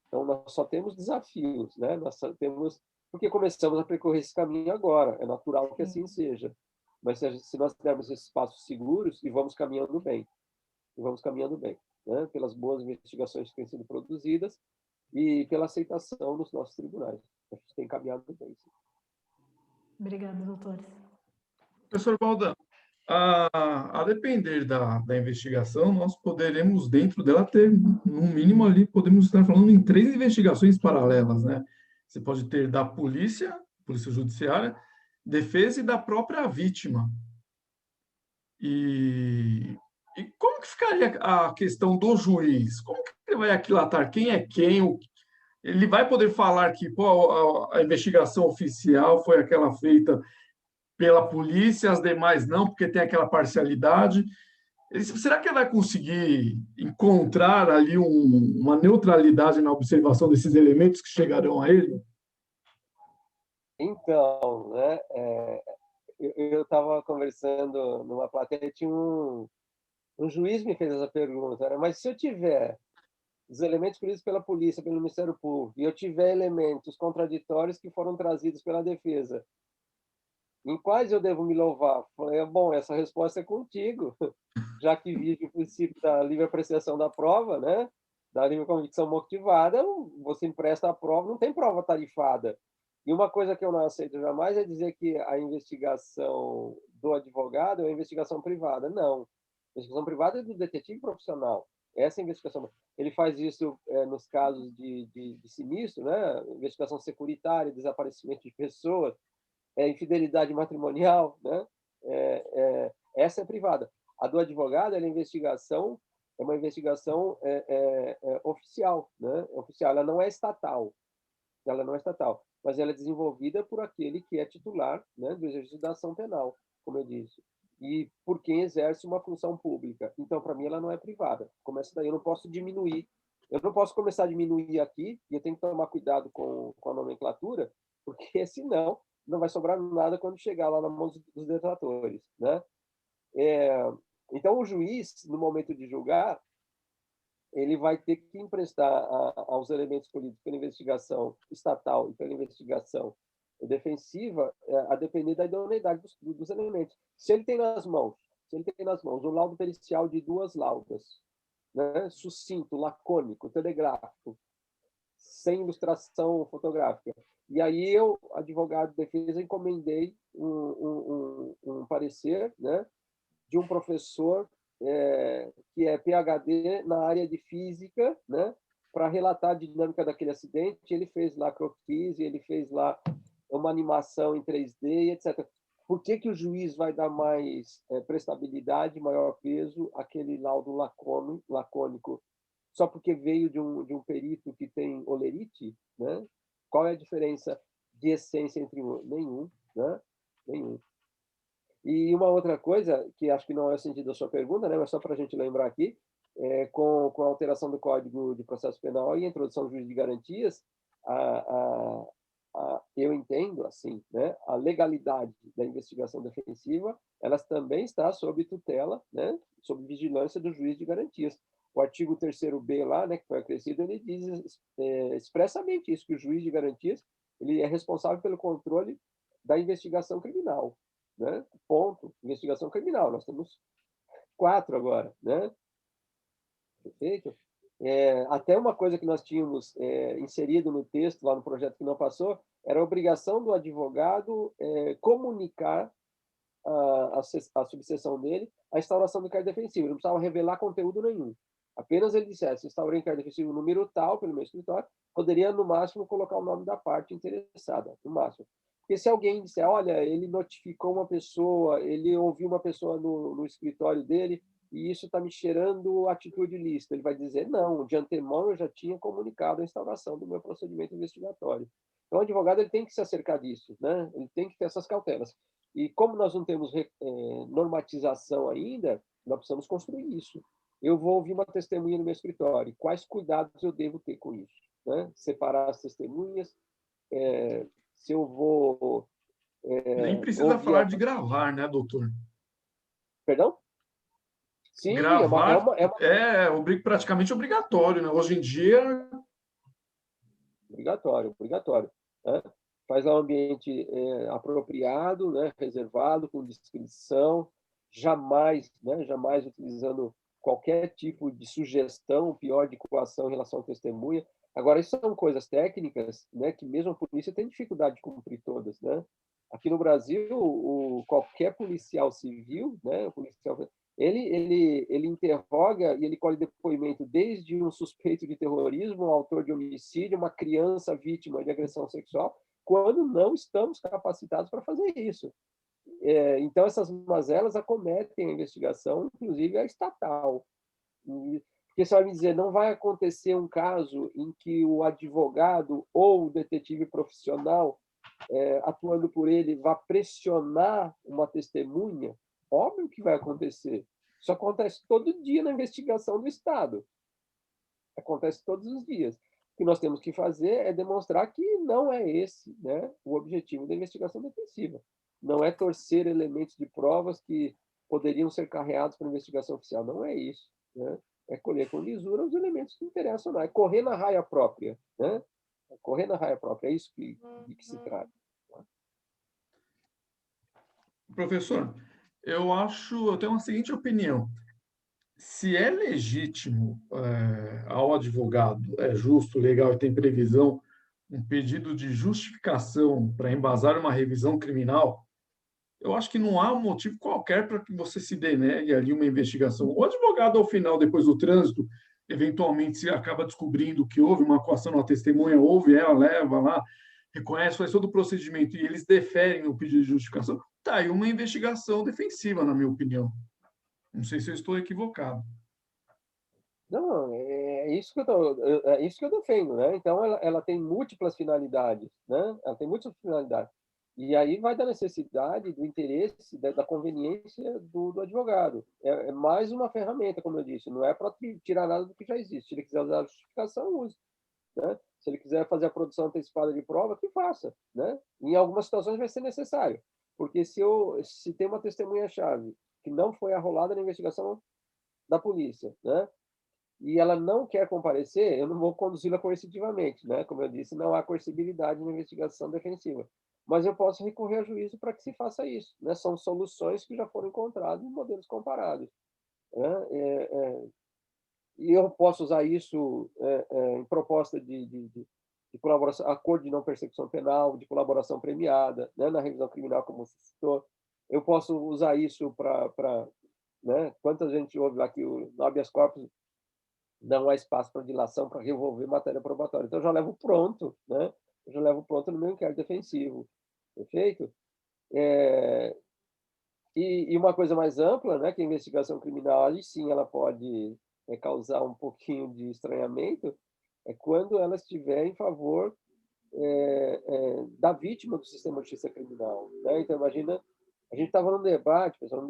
Então, nós só temos desafios, né? Nós só temos, porque começamos a percorrer esse caminho agora, é natural que assim seja. Mas se nós dermos esses passos seguros, e vamos caminhando bem, né? Pelas boas investigações que têm sido produzidas e pela aceitação nos nossos tribunais. A gente tem caminhado bem, sim. Obrigada, doutores. Professor Baldan, a depender da investigação, nós poderemos, dentro dela, ter, no mínimo ali, podemos estar falando em 3 investigações paralelas, né? Você pode ter da polícia judiciária, defesa e da própria vítima. E como que ficaria a questão do juiz? Como que ele vai aquilatar quem é quem? Ele vai poder falar que pô, a investigação oficial foi aquela feita pela polícia, as demais não, porque tem aquela parcialidade. Será que ele vai conseguir encontrar ali uma neutralidade na observação desses elementos que chegarão a ele? Então, né, eu estava conversando numa plateia, tinha um juiz me fez essa pergunta, né? Mas se eu tiver os elementos colhidos pela polícia, pelo Ministério Público, e eu tiver elementos contraditórios que foram trazidos pela defesa, em quais eu devo me louvar? Falei, bom, essa resposta é contigo, já que vive o princípio da livre apreciação da prova, né? Da livre convicção motivada, você empresta a prova, não tem prova tarifada. E uma coisa que eu não aceito jamais é dizer que a investigação do advogado é uma investigação privada. Não. A investigação privada é do detetive profissional. Essa investigação. Ele faz isso nos casos de sinistro, né? Investigação securitária, desaparecimento de pessoas, infidelidade matrimonial, né? Essa é privada. A do advogado é uma investigação oficial, né? Oficial. Ela não é estatal. Mas ela é desenvolvida por aquele que é titular, né, do exercício da ação penal, como eu disse, e por quem exerce uma função pública. Então, para mim, ela não é privada. Começa daí, eu não posso diminuir. Eu não posso começar a diminuir aqui, e eu tenho que tomar cuidado com a nomenclatura, porque senão não vai sobrar nada quando chegar lá na mão dos detratores, né? Então, o juiz, no momento de julgar, ele vai ter que emprestar aos elementos colhidos pela investigação estatal e pela investigação defensiva, a depender da idoneidade dos elementos. Se ele tem nas mãos o laudo pericial de 2 laudas, né? Sucinto, lacônico, telegráfico, sem ilustração fotográfica. E aí eu, advogado de defesa, encomendei um parecer, né, de um professor que é PhD na área de física, né, para relatar a dinâmica daquele acidente. Ele fez lá croquis, ele fez lá uma animação em 3D, etc. Por que o juiz vai dar mais prestabilidade, maior peso àquele laudo lacônico, só porque veio de um perito que tem olerite, né? Qual é a diferença de essência entre um? Nenhum, né? Nenhum. E uma outra coisa, que acho que não é o sentido da sua pergunta, né? Mas só para a gente lembrar aqui, com a alteração do Código de Processo Penal e a introdução do juiz de garantias, eu entendo assim, né? A legalidade da investigação defensiva, elas também está sob tutela, né? Sob vigilância do juiz de garantias. O artigo 3º-B lá, né, que foi acrescido, ele diz expressamente isso, que o juiz de garantias ele é responsável pelo controle da investigação criminal, né? Ponto. Investigação criminal. Nós temos 4 agora, né? Perfeito? Até uma coisa que nós tínhamos inserido no texto, lá no projeto que não passou, era a obrigação do advogado comunicar à subseção dele a instauração do inquérito defensivo. Ele não precisava revelar conteúdo nenhum. Apenas ele dissesse, instaurei inquérito defensivo número tal, pelo meu escritório, poderia, no máximo, colocar o nome da parte interessada, no máximo. Porque se alguém disser, olha, ele notificou uma pessoa, ele ouviu uma pessoa no escritório dele, e isso está me cheirando atitude ilícita, ele vai dizer, não, de antemão eu já tinha comunicado a instauração do meu procedimento investigatório. Então, o advogado ele tem que se acercar disso, né? Ele tem que ter essas cautelas. E como nós não temos normatização ainda, nós precisamos construir isso. Eu vou ouvir uma testemunha no meu escritório. Quais cuidados eu devo ter com isso? Né? Separar as testemunhas. Se eu vou... Nem precisa falar de gravar, né, doutor? Perdão? Sim, gravar praticamente obrigatório, né? Hoje em dia... Obrigatório. Né? Faz lá um ambiente apropriado, né? Reservado, com discrição, jamais utilizando qualquer tipo de sugestão, pior, de coação em relação à testemunha. Agora, isso são coisas técnicas, né, que mesmo a polícia tem dificuldade de cumprir todas, né? Aqui no Brasil, qualquer policial civil, né, ele interroga e ele colhe depoimento desde um suspeito de terrorismo, um autor de homicídio, uma criança vítima de agressão sexual, quando não estamos capacitados para fazer isso. Então, essas mazelas acometem a investigação, inclusive a estatal. Porque você vai me dizer, não vai acontecer um caso em que o advogado ou o detetive profissional, atuando por ele, vá pressionar uma testemunha? Óbvio que vai acontecer. Isso acontece todo dia na investigação do Estado. Acontece todos os dias. O que nós temos que fazer é demonstrar que não é esse, né, o objetivo da investigação defensiva. Não é torcer elementos de provas que poderiam ser carreados para a investigação oficial. Não é isso. Né? É colher com lisura os elementos que interessam. Não. É correr na raia própria. Né? É correr na raia própria. É isso de que se trata. Professor, eu tenho uma seguinte opinião. Se é legítimo ao advogado, é justo, legal e tem previsão, um pedido de justificação para embasar uma revisão criminal, eu acho que não há motivo qualquer para que você se denegue ali uma investigação. O advogado, ao final, depois do trânsito, eventualmente, se acaba descobrindo que houve uma coação na testemunha, ela leva lá, reconhece, faz todo o procedimento e eles deferem o pedido de justificação, está aí uma investigação defensiva, na minha opinião. Não sei se eu estou equivocado. Não, é isso que eu defendo, né? Então, ela tem múltiplas finalidades, né? Ela tem múltiplas finalidades. E aí vai da necessidade, do interesse, da conveniência do advogado. É mais uma ferramenta, como eu disse, não é para tirar nada do que já existe. Se ele quiser usar a justificação, use. Né? Se ele quiser fazer a produção antecipada de prova, que faça. Né? Em algumas situações vai ser necessário. Porque se tem uma testemunha-chave que não foi arrolada na investigação da polícia, né? E ela não quer comparecer, eu não vou conduzi-la coercitivamente, né? Como eu disse, não há coercibilidade na investigação defensiva. Mas eu posso recorrer a juízo para que se faça isso, né? São soluções que já foram encontradas em modelos comparados. Né? e eu posso usar isso em proposta de colaboração, acordo de não persecução penal, de colaboração premiada, né, na revisão criminal, como você citou. Eu posso usar isso para, né, quanta gente ouve lá que no habeas corpus não há espaço para dilação para revolver matéria probatória. Então, eu já levo pronto, né? Eu já levo pronto no meu inquérito defensivo. Perfeito? E uma coisa mais ampla, né, que a investigação criminal, ali sim, ela pode causar um pouquinho de estranhamento, é quando ela estiver em favor da vítima do sistema de justiça criminal, né? Então, imagina, a gente estava num debate, pessoal,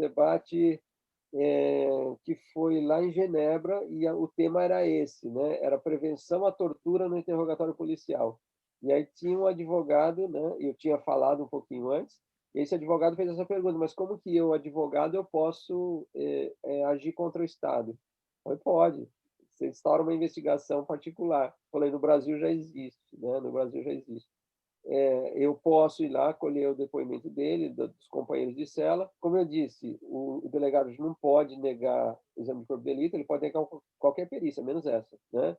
que foi lá em Genebra, e o tema era esse, né? Era prevenção à tortura no interrogatório policial. E aí tinha um advogado, né? Eu tinha falado um pouquinho antes, e esse advogado fez essa pergunta: mas como que eu, advogado, eu posso agir contra o Estado? Eu falei: pode. Você instaura uma investigação particular. Falei: no Brasil já existe, né? No Brasil já existe. Eu posso ir lá colher o depoimento dele, dos companheiros de cela. Como eu disse, o delegado não pode negar o exame de corpo de delito, ele pode negar qualquer perícia, menos essa, né?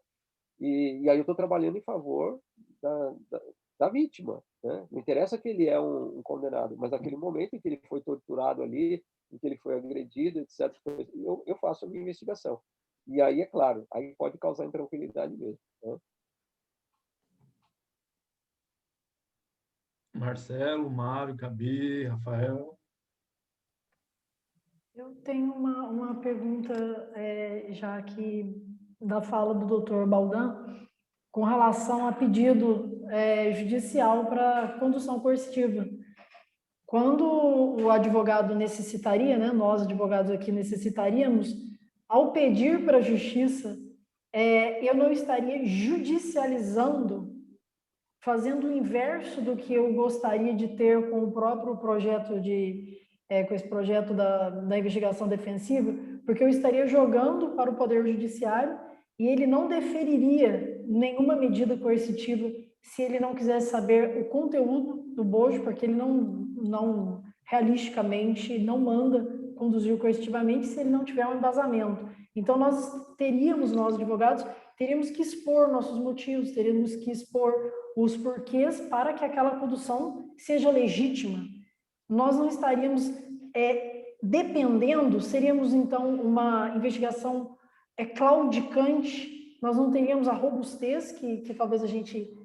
E aí eu estou trabalhando em favor da vítima, né? Não interessa que ele é um condenado, mas naquele momento em que ele foi torturado ali, em que ele foi agredido, etc., eu faço a minha investigação. E aí, é claro, aí pode causar intranquilidade mesmo, né? Marcelo, Mário, Gabi, Rafael. Eu tenho uma pergunta, já aqui da fala do doutor Baldan, com relação a pedido judicial para condução coercitiva. Quando o advogado necessitaria, né, nós advogados aqui necessitaríamos, ao pedir para a justiça, eu não estaria judicializando, fazendo o inverso do que eu gostaria de ter com o próprio projeto com esse projeto da investigação defensiva, porque eu estaria jogando para o Poder Judiciário e ele não deferiria nenhuma medida coercitiva se ele não quisesse saber o conteúdo do bojo, porque ele não realisticamente não manda conduzir coercitivamente se ele não tiver um embasamento. Então, nós advogados, teríamos que expor nossos motivos, teríamos que expor os porquês para que aquela condução seja legítima. Nós não estaríamos dependendo, seríamos então uma investigação claudicante, nós não teríamos a robustez que talvez a gente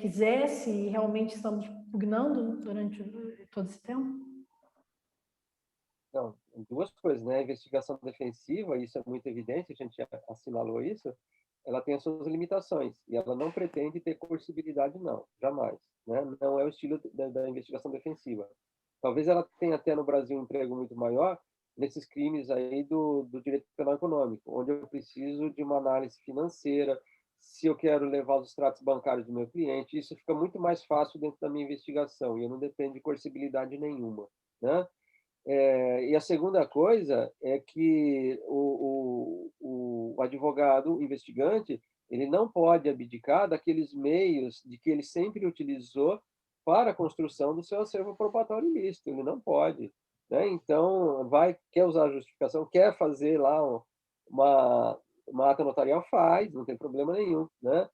quisesse e realmente estamos pugnando durante todo esse tempo? Não, duas coisas, né? A investigação defensiva, isso é muito evidente, a gente já assinalou isso, ela tem as suas limitações e ela não pretende ter coercibilidade, não, jamais, né? Não é o estilo da investigação defensiva. Talvez ela tenha até no Brasil um emprego muito maior nesses crimes aí do direito penal econômico, onde eu preciso de uma análise financeira, se eu quero levar os extratos bancários do meu cliente, isso fica muito mais fácil dentro da minha investigação e eu não dependo de coercibilidade nenhuma, né? E a segunda coisa é que o advogado o investigante, ele não pode abdicar daqueles meios de que ele sempre utilizou para a construção do seu acervo probatório ilícito, ele não pode, né? Então, quer usar a justificação, quer fazer lá uma ata notarial, faz, não tem problema nenhum, né?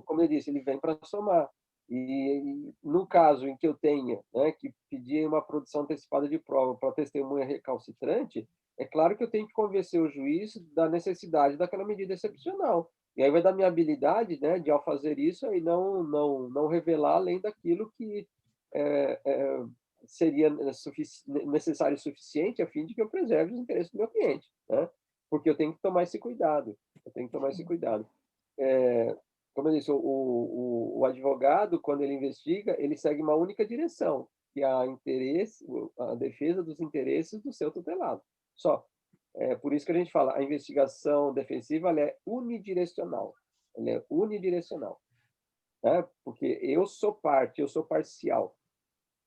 Como eu disse, ele vem para somar. E no caso em que eu tenha, né, que pedir uma produção antecipada de prova para testemunha recalcitrante, é claro que eu tenho que convencer o juiz da necessidade daquela medida excepcional. E aí vai da minha habilidade, né, de ao fazer isso, aí não revelar além daquilo que seria necessário e suficiente a fim de que eu preserve os interesses do meu cliente, né? Porque eu tenho que tomar esse cuidado. Eu tenho que tomar esse cuidado. Como eu disse, o advogado, quando ele investiga, ele segue uma única direção, que é a defesa dos interesses do seu tutelado. Só. Por isso que a gente fala, a investigação defensiva ela é unidirecional. Ela é unidirecional. Né? Porque eu sou parte, eu sou parcial.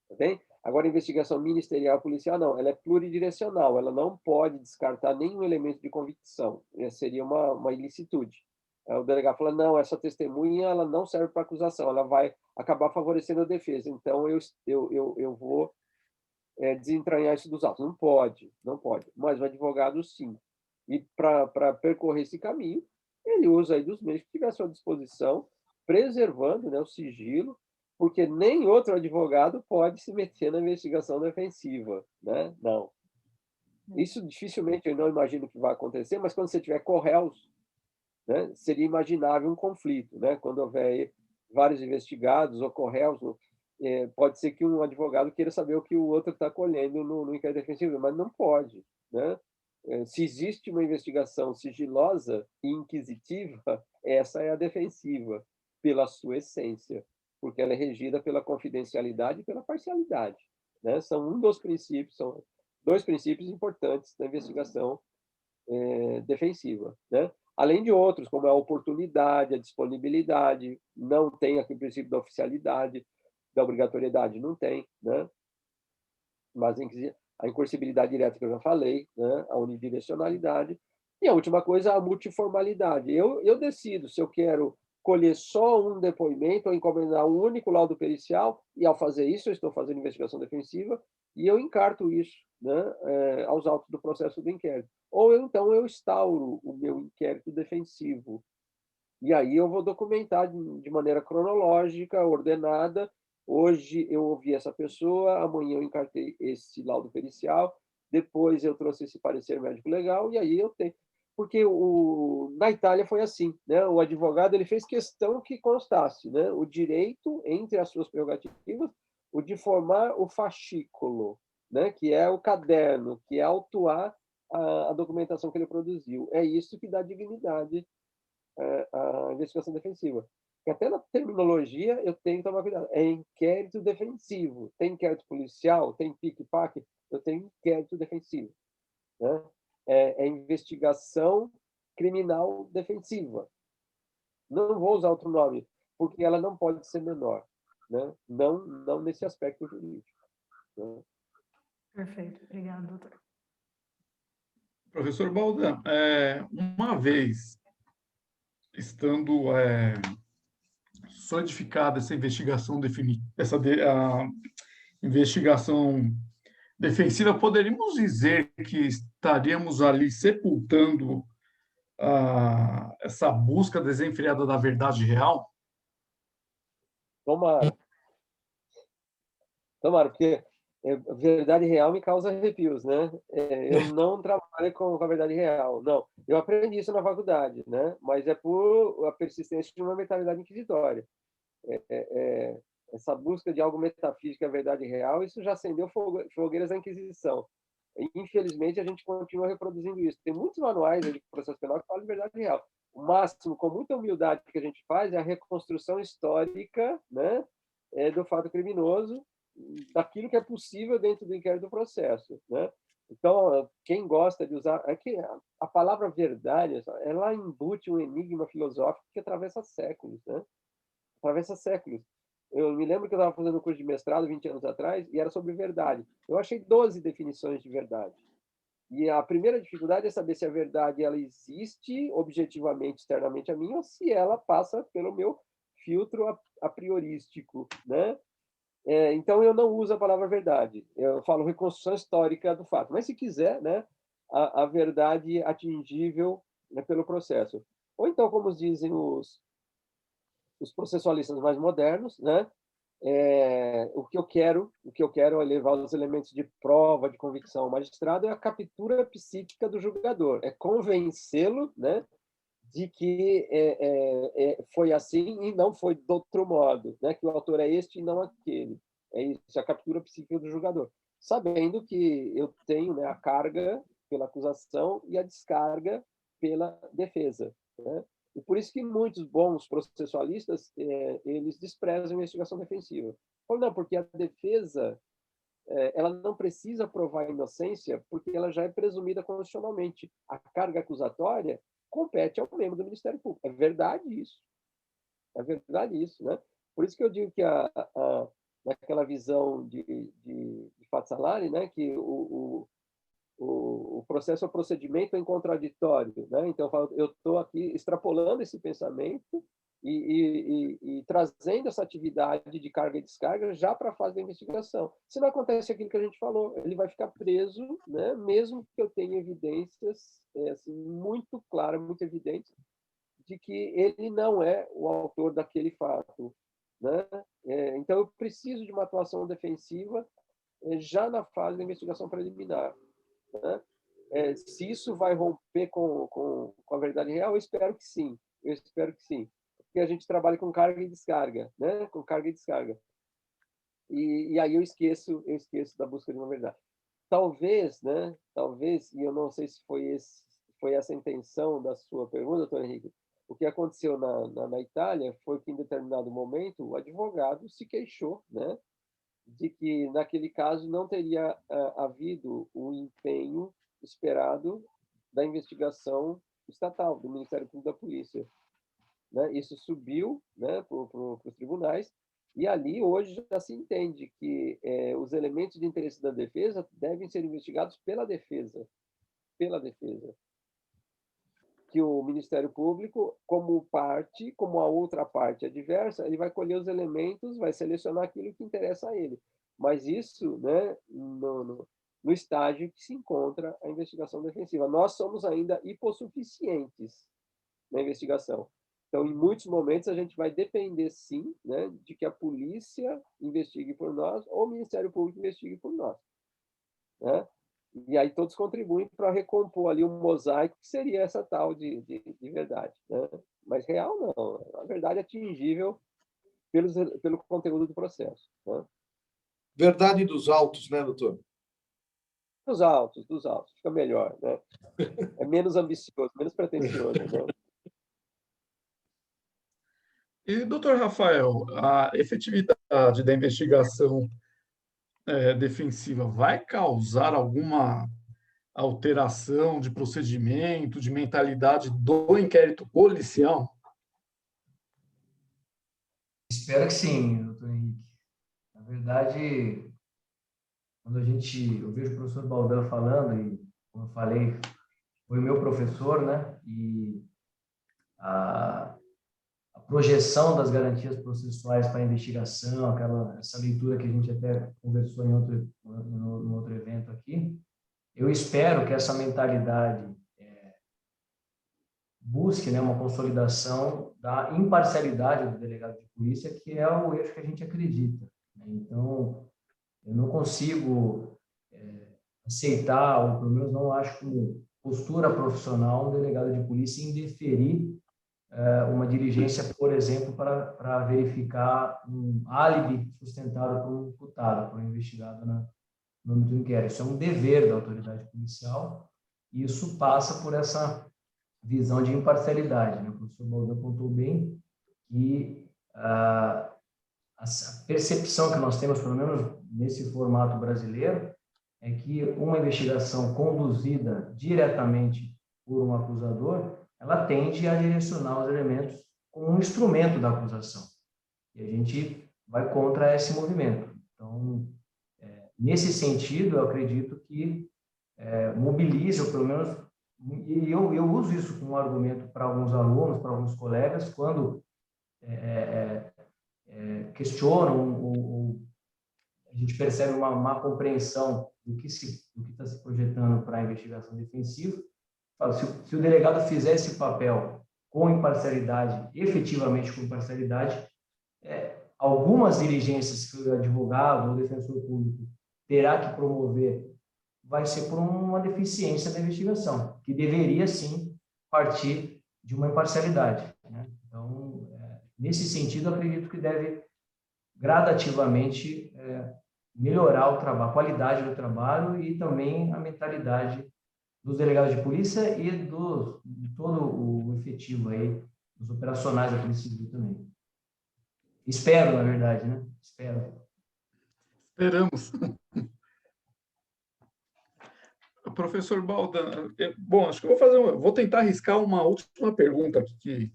Tá bem? Agora, a investigação ministerial policial, não, ela é pluridirecional, ela não pode descartar nenhum elemento de convicção. Seria uma ilicitude. O delegado fala: não, essa testemunha ela não serve para acusação, ela vai acabar favorecendo a defesa, então eu vou desentranhar isso dos autos. Não pode, não pode. Mas o advogado, sim. E para percorrer esse caminho, ele usa aí dos meios que tiver à sua disposição, preservando, né, o sigilo, porque nem outro advogado pode se meter na investigação defensiva, né? Não. Isso dificilmente, eu não imagino que vai acontecer, mas quando você tiver corréus, né, seria imaginável um conflito, né? Quando houver vários investigados ou corréus, pode ser que um advogado queira saber o que o outro está colhendo no inquérito defensivo, mas não pode, né? Se existe uma investigação sigilosa e inquisitiva, essa é a defensiva, pela sua essência, porque ela é regida pela confidencialidade e pela parcialidade, né? São dois princípios importantes da investigação defensiva, né? Além de outros, como a oportunidade, a disponibilidade, não tem aqui o princípio da oficialidade, da obrigatoriedade, não tem, né? Mas a incursibilidade direta que eu já falei, né? A unidirecionalidade. E a última coisa, a multiformalidade. Eu decido se eu quero colher só um depoimento ou encomendar um único laudo pericial, e ao fazer isso eu estou fazendo investigação defensiva, e eu encarto isso, né, aos autos do processo do inquérito. Ou então eu instauro o meu inquérito defensivo. E aí eu vou documentar de maneira cronológica, ordenada. Hoje eu ouvi essa pessoa, amanhã eu encartei esse laudo pericial, depois eu trouxe esse parecer médico legal, e aí eu tenho. Porque na Itália foi assim, né? O advogado ele fez questão que constasse, né? O direito, entre as suas prerrogativas, o de formar o fascículo, né? Que é o caderno, que é autuar a documentação que ele produziu. É isso que dá dignidade à investigação defensiva. Porque até na terminologia eu tenho que tomar cuidado. É inquérito defensivo. Tem inquérito policial, tem pique-paque, eu tenho inquérito defensivo, né? É investigação criminal defensiva. Não vou usar outro nome, porque ela não pode ser menor, né? Não nesse aspecto jurídico, né? Perfeito. Obrigada, doutor. Professor Baldan, uma vez estando solidificada essa investigação a investigação defensiva, poderíamos dizer que estaríamos ali sepultando essa busca desenfreada da verdade real? Tomara, porque verdade real me causa arrepios, né? Eu não trabalho com a verdade real, não. Eu aprendi isso na faculdade, né? Mas é por a persistência de uma mentalidade inquisitória. Essa busca de algo metafísico, a verdade real, isso já acendeu fogueiras da Inquisição. E, infelizmente, a gente continua reproduzindo isso. Tem muitos manuais de processo penal que falam de verdade real. O máximo, com muita humildade, que a gente faz é a reconstrução histórica, né, do fato criminoso, daquilo que é possível dentro do inquérito do processo, né? Então, quem gosta de usar... É que a palavra verdade, ela embute um enigma filosófico que atravessa séculos, né? Atravessa séculos. Eu me lembro que eu estava fazendo um curso de mestrado 20 anos atrás e era sobre verdade. Eu achei 12 definições de verdade. E a primeira dificuldade é saber se a verdade ela existe objetivamente, externamente a mim, ou se ela passa pelo meu filtro a priorístico, né? Então, eu não uso a palavra verdade. Eu falo reconstrução histórica do fato. Mas, se quiser, né, a verdade atingível, né, pelo processo. Ou então, como dizem os processualistas mais modernos, né? O que eu quero é levar os elementos de prova, de convicção ao magistrado, é a captura psíquica do julgador, é convencê-lo, né, de que foi assim e não foi de outro modo, né, que o autor é este e não aquele. É isso, a captura psíquica do julgador. Sabendo que eu tenho, né, a carga pela acusação e a descarga pela defesa, né? E por isso que muitos bons processualistas eles desprezam a investigação defensiva. Falam, não, porque a defesa ela não precisa provar a inocência porque ela já é presumida constitucionalmente. A carga acusatória compete ao membro do Ministério Público. É verdade isso. É verdade isso, né? Por isso que eu digo que naquela visão de Fatsalari, né, que o processo é o procedimento em contraditório, né? Então eu estou aqui extrapolando esse pensamento e trazendo essa atividade de carga e descarga já para a fase da investigação. Se não acontece aquilo que a gente falou, ele vai ficar preso, né? Mesmo que eu tenha evidências assim, muito claras, muito evidentes, de que ele não é o autor daquele fato, né? Então, eu preciso de uma atuação defensiva já na fase da investigação preliminar, né? Se isso vai romper com a verdade real, eu espero que sim. Eu espero que sim. Porque a gente trabalha com carga e descarga, né? Com carga e descarga. E aí eu esqueço da busca de uma verdade. Talvez, né? Talvez, e eu não sei se foi essa a intenção da sua pergunta, doutor Henrique, o que aconteceu na Itália foi que, em determinado momento, o advogado se queixou, né? De que, naquele caso, não teria havido o empenho esperado da investigação estatal, do Ministério Público da Polícia, né? Isso subiu, né, para os tribunais, e ali hoje já se entende que os elementos de interesse da defesa devem ser investigados pela defesa, que o Ministério Público, como parte, como a outra parte adversa, ele vai colher os elementos, vai selecionar aquilo que interessa a ele. Mas isso, né, no estágio que se encontra a investigação defensiva. Nós somos ainda hipossuficientes na investigação. Então, em muitos momentos, a gente vai depender, sim, né, de que a polícia investigue por nós ou o Ministério Público investigue por nós, né? E aí todos contribuem para recompor ali um mosaico que seria essa tal de verdade, né? Mas real não, a verdade é atingível pelo conteúdo do processo, né? Verdade dos autos, né, doutor? Dos autos, fica melhor, né? É menos ambicioso, menos pretensioso, né? E, doutor Rafael, a efetividade da investigação defensiva vai causar alguma alteração de procedimento, de mentalidade do inquérito policial? Espero que sim, doutor Henrique. Na verdade, quando eu vejo o professor Baldan falando, e como eu falei, foi meu professor, né? E a projeção das garantias processuais para a investigação, essa leitura que a gente até conversou no outro evento aqui, eu espero que essa mentalidade busque, né, uma consolidação da imparcialidade do delegado de polícia, que é o eixo que a gente acredita, né? Então, eu não consigo aceitar, ou pelo menos não acho como postura profissional, um delegado de polícia indeferir uma diligência, por exemplo, para verificar um álibi sustentado por um imputado, por um investigado no âmbito do inquérito. Isso é um dever da autoridade policial e isso passa por essa visão de imparcialidade, né? O professor Baldan apontou bem que a percepção que nós temos, pelo menos nesse formato brasileiro, é que uma investigação conduzida diretamente por um acusador, ela tende a direcionar os elementos como um instrumento da acusação. E a gente vai contra esse movimento. Então, nesse sentido, eu acredito que mobiliza, ou pelo menos, e eu uso isso como argumento para alguns alunos, para alguns colegas, quando questionam ou a gente percebe uma má compreensão do que está se projetando para a investigação defensiva. Se o delegado fizer esse papel com imparcialidade, efetivamente com imparcialidade, algumas diligências que o advogado ou o defensor público terá que promover vai ser por uma deficiência da investigação, que deveria, sim, partir de uma imparcialidade, né? Então, nesse sentido, eu acredito que deve gradativamente melhorar o trabalho, a qualidade do trabalho e também a mentalidade dos delegados de polícia e de todo o efetivo aí, dos operacionais da Polícia Civil também. Espero, na verdade, né? Esperamos. Professor Baldan, bom, acho que vou tentar arriscar uma última pergunta aqui que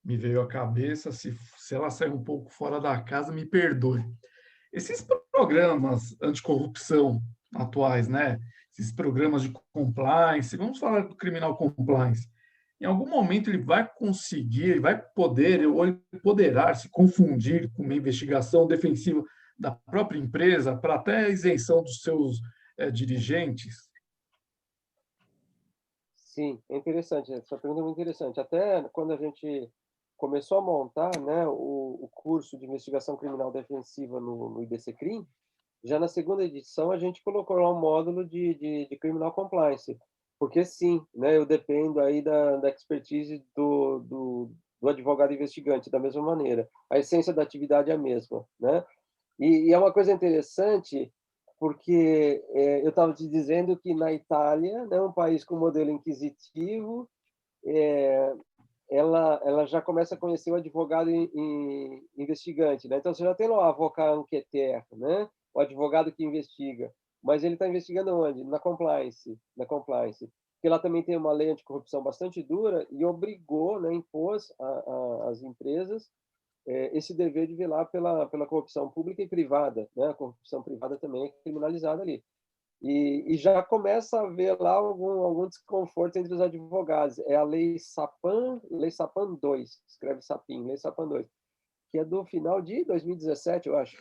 me veio à cabeça. Se ela sair um pouco fora da casa, me perdoe. Esses programas anticorrupção atuais, né? Esses programas de compliance, vamos falar do criminal compliance, em algum momento ele vai conseguir, ele vai poder, ou ele poderá se confundir com uma investigação defensiva da própria empresa para até a isenção dos seus dirigentes? Sim, é interessante, essa pergunta é muito interessante. Até quando a gente começou a montar, né, o curso de investigação criminal defensiva no IBCCRIM, já na segunda edição a gente colocou lá um módulo de criminal compliance, porque sim, né, eu dependo aí da expertise do advogado investigante, da mesma maneira. A essência da atividade é a mesma, né? E é uma coisa interessante, porque eu estava te dizendo que na Itália, né, um país com modelo inquisitivo, ela já começa a conhecer o advogado investigante, né? Então você já tem lá o avocat enquêteur, né? O advogado que investiga, mas ele está investigando onde? Na compliance, porque lá também tem uma lei anticorrupção bastante dura e obrigou, né, impôs às empresas esse dever de velar pela corrupção pública e privada, né? A corrupção privada também é criminalizada ali. E já começa a haver lá algum desconforto entre os advogados. É a Lei Sapin 2, escreve Sapin, Lei Sapin 2, que é do final de 2017, eu acho.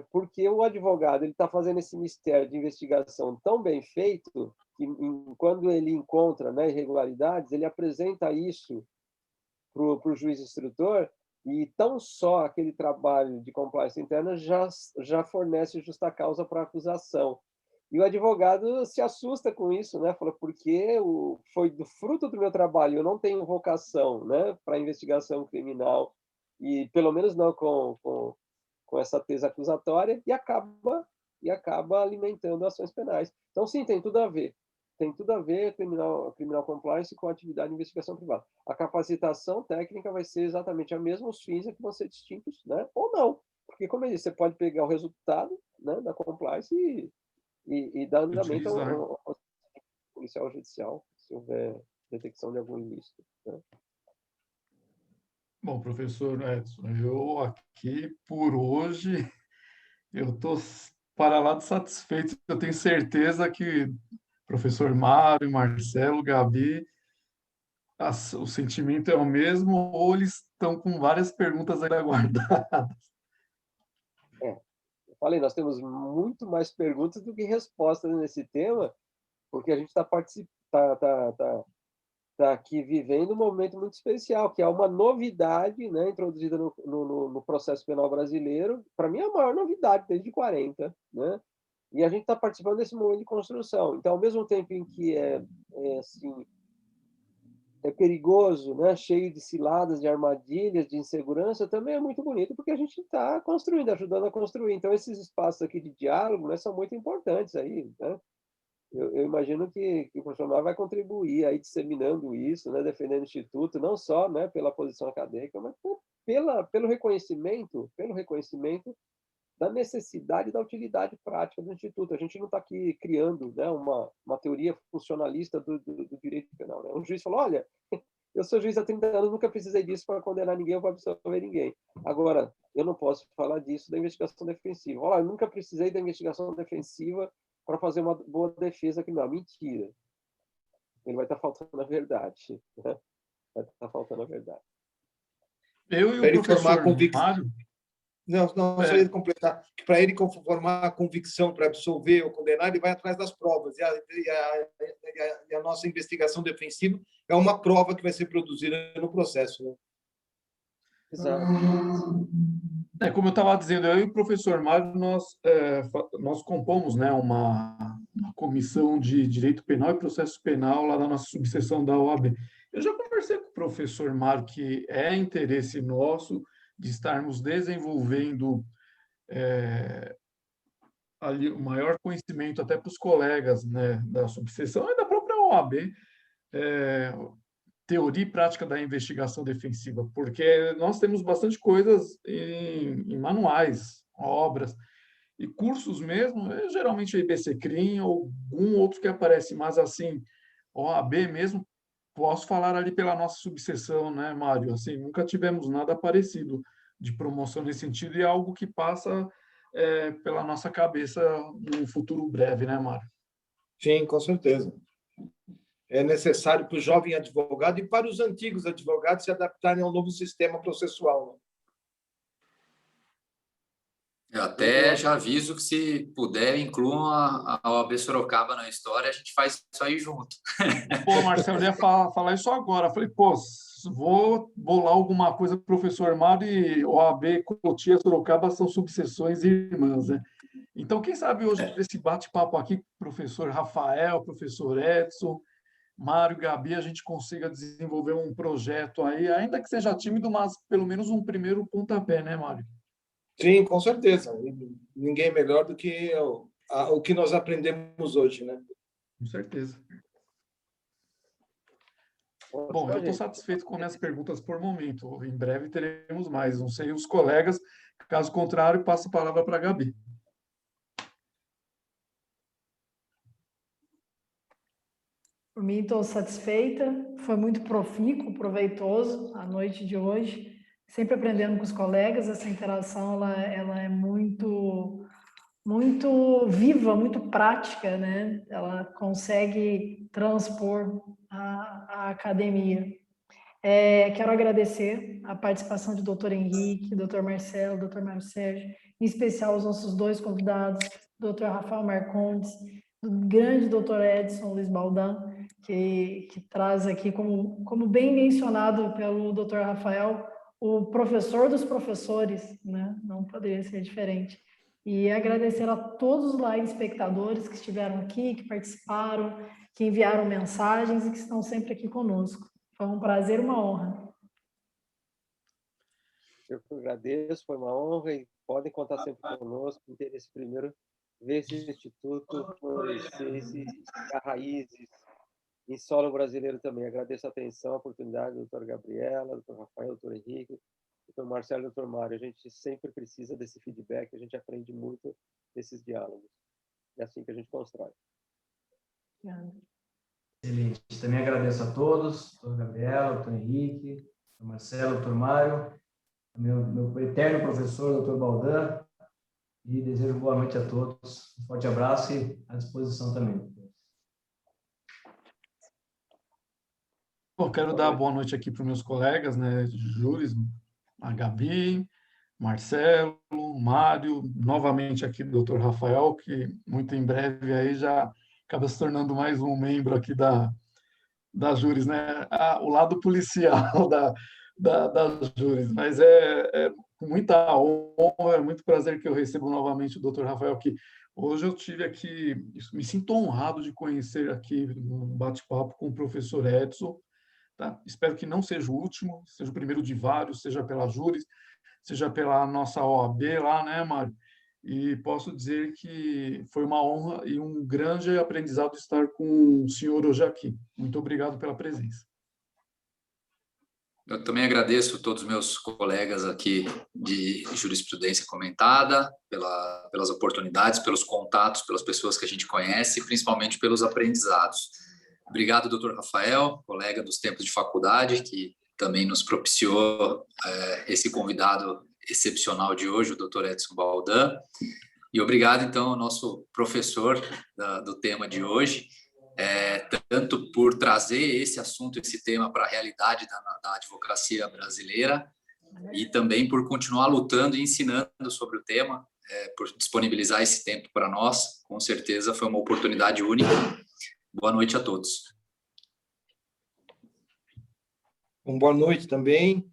Porque o advogado ele está fazendo esse mistério de investigação tão bem feito que, quando ele encontra, né, irregularidades, ele apresenta isso para o juiz instrutor e tão só aquele trabalho de compliance interna já fornece justa causa para a acusação. E o advogado se assusta com isso, né? Fala, porque foi do fruto do meu trabalho, eu não tenho vocação, né, para investigação criminal, e pelo menos não com essa tese acusatória, e acaba alimentando ações penais. Então, sim, tem tudo a ver. Tem tudo a ver criminal compliance com a atividade de investigação privada. A capacitação técnica vai ser exatamente a mesma, os fins é que vão ser distintos, né? Ou não. Porque, como eu disse, você pode pegar o resultado, né, da compliance e dar andamento ao policial judicial, se houver detecção de algum ilícito, né? Bom, professor Edson, eu aqui, por hoje, eu estou para lá de satisfeito. Eu tenho certeza que professor Mário, Marcelo, Gabi, o sentimento é o mesmo ou eles estão com várias perguntas ainda guardadas? Eu falei, nós temos muito mais perguntas do que respostas nesse tema, porque a gente está aqui vivendo um momento muito especial, que é uma novidade, né, introduzida no processo penal brasileiro. Para mim, é a maior novidade desde 40, né? E a gente está participando desse momento de construção. Então, ao mesmo tempo em que assim, é perigoso, né, cheio de ciladas, de armadilhas, de insegurança, também é muito bonito, porque a gente está construindo, ajudando a construir. Então, esses espaços aqui de diálogo, né, são muito importantes aí, né? Eu imagino que o profissional vai contribuir aí disseminando isso, né, defendendo o instituto, não só, né, pela posição acadêmica, mas pelo reconhecimento da necessidade e da utilidade prática do instituto. A gente não está aqui criando, né, uma teoria funcionalista do direito penal, né? Um juiz falou, olha, eu sou juiz há 30 anos, nunca precisei disso para condenar ninguém ou para absolver ninguém. Agora, eu não posso falar disso da investigação defensiva. Olha, eu nunca precisei da investigação defensiva para fazer uma boa defesa criminal. Mentira. Ele vai estar faltando a verdade, né? Vai estar faltando a verdade. Eu e Para o ele formar professor a convicção. Mário... Não, só ia completar. Que para ele formar a convicção para absolver ou condenar, ele vai atrás das provas. E a nossa investigação defensiva é uma prova que vai ser produzida no processo, né? Exato. Como eu estava dizendo, eu e o professor Mário, nós compomos, né, uma comissão de Direito Penal e Processo Penal lá da nossa subseção da OAB. Eu já conversei com o professor Mário que é interesse nosso de estarmos desenvolvendo ali o maior conhecimento até para os colegas, né, da subseção e da própria OAB, teoria e prática da investigação defensiva, porque nós temos bastante coisas em manuais, obras e cursos mesmo, geralmente a IBCCRIM ou algum outro que aparece, mas assim, OAB mesmo, posso falar ali pela nossa subseção, né, Mário? Assim, nunca tivemos nada parecido de promoção nesse sentido e é algo que passa pela nossa cabeça no futuro breve, né, Mário? Sim, com certeza. é necessário para o jovem advogado e para os antigos advogados se adaptarem ao novo sistema processual. Né? Eu até já aviso que, se puder, incluam a OAB Sorocaba na história, a gente faz isso aí junto. Pô, Marcelo, eu ia falar isso agora. Falei, pô, vou bolar alguma coisa para o professor Mário e OAB Cotia Sorocaba são subseções irmãs, né? Então, quem sabe hoje, esse bate-papo aqui, professor Rafael, professor Edson, Mário, Gabi, a gente consiga desenvolver um projeto aí, ainda que seja tímido, mas pelo menos um primeiro pontapé, né, Mário? Sim, com certeza. Ninguém melhor do que o que nós aprendemos hoje, né? Com certeza. Bom, Bom, eu estou gente, satisfeito com minhas perguntas por momento. Em breve teremos mais. Não sei os colegas. Caso contrário, passo a palavra para a Gabi. Por mim, estou satisfeita. Foi muito profícuo, proveitoso a noite de hoje. Sempre aprendendo com os colegas. Essa interação ela é muito viva, muito prática, né? Ela consegue transpor a academia. Quero agradecer a participação do Dr. Henrique, Dr. Marcelo, Dr. Mário Sérgio, em especial os nossos dois convidados, Dr. Rafael Marcondes, do grande Dr. Edson Luiz Baldan, que traz aqui, como bem mencionado pelo Dr. Rafael, o professor dos professores, né? Não poderia ser diferente. E agradecer a todos os live espectadores que estiveram aqui, que participaram, que enviaram mensagens e que estão sempre aqui conosco. Foi um prazer e uma honra. eu que agradeço, foi uma honra e podem contar sempre conosco. Interesse primeiro, ver esse instituto florescer, a raízes em solo brasileiro também. Agradeço a atenção, a oportunidade, doutora Gabriela, doutor Rafael, doutor Henrique, doutor Marcelo e doutor Mário. A gente sempre precisa desse feedback, a gente aprende muito desses diálogos. É assim que a gente constrói. Excelente. Também agradeço a todos, doutor Gabriela, doutor Henrique, doutor Marcelo, doutor Mário, meu eterno professor, doutor Baldan, e desejo boa noite a todos. Um forte abraço e à disposição também. Bom, quero dar boa noite aqui para os meus colegas, né, de júris, a Gabi, Marcelo, Mário, novamente aqui o Dr. Rafael, que muito em breve aí já acaba se tornando mais um membro aqui da júris, né? O lado policial das júris, mas é com muita honra, é muito prazer que eu recebo novamente o Dr. Rafael, que hoje eu tive aqui, me sinto honrado de conhecer aqui no bate-papo com o professor Edson, tá? Espero que não seja o último, seja o primeiro de vários, seja pela júris, seja pela nossa OAB lá, né, Mário? E posso dizer que foi uma honra e um grande aprendizado estar com o senhor hoje aqui. Muito obrigado pela presença. Eu também agradeço a todos os meus colegas aqui de jurisprudência comentada, pelas oportunidades, pelos contatos, pelas pessoas que a gente conhece, e principalmente pelos aprendizados. Obrigado, doutor Rafael, colega dos tempos de faculdade, que também nos propiciou esse convidado excepcional de hoje, o doutor Edson Baldan. E obrigado, então, ao nosso professor do tema de hoje, tanto por trazer esse assunto, esse tema para a realidade da advocacia brasileira, e também por continuar lutando e ensinando sobre o tema, por disponibilizar esse tempo para nós. Com certeza foi uma oportunidade única. Boa noite a todos. Boa noite também.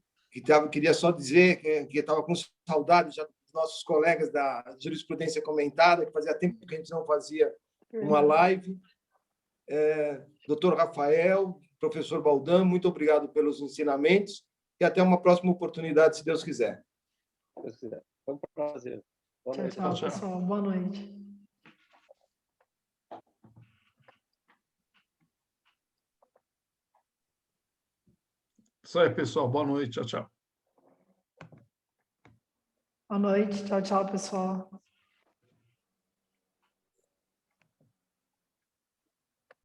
Queria só dizer que estava com saudade já dos nossos colegas da jurisprudência comentada, que fazia tempo que a gente não fazia uma live. Doutor Rafael, professor Baldan, muito obrigado pelos ensinamentos e até uma próxima oportunidade, se Deus quiser. Se Deus quiser. Foi um prazer. Boa noite. Tchau, pessoal. Boa noite. Isso aí, pessoal. Boa noite. Tchau, tchau. Boa noite. Tchau, pessoal.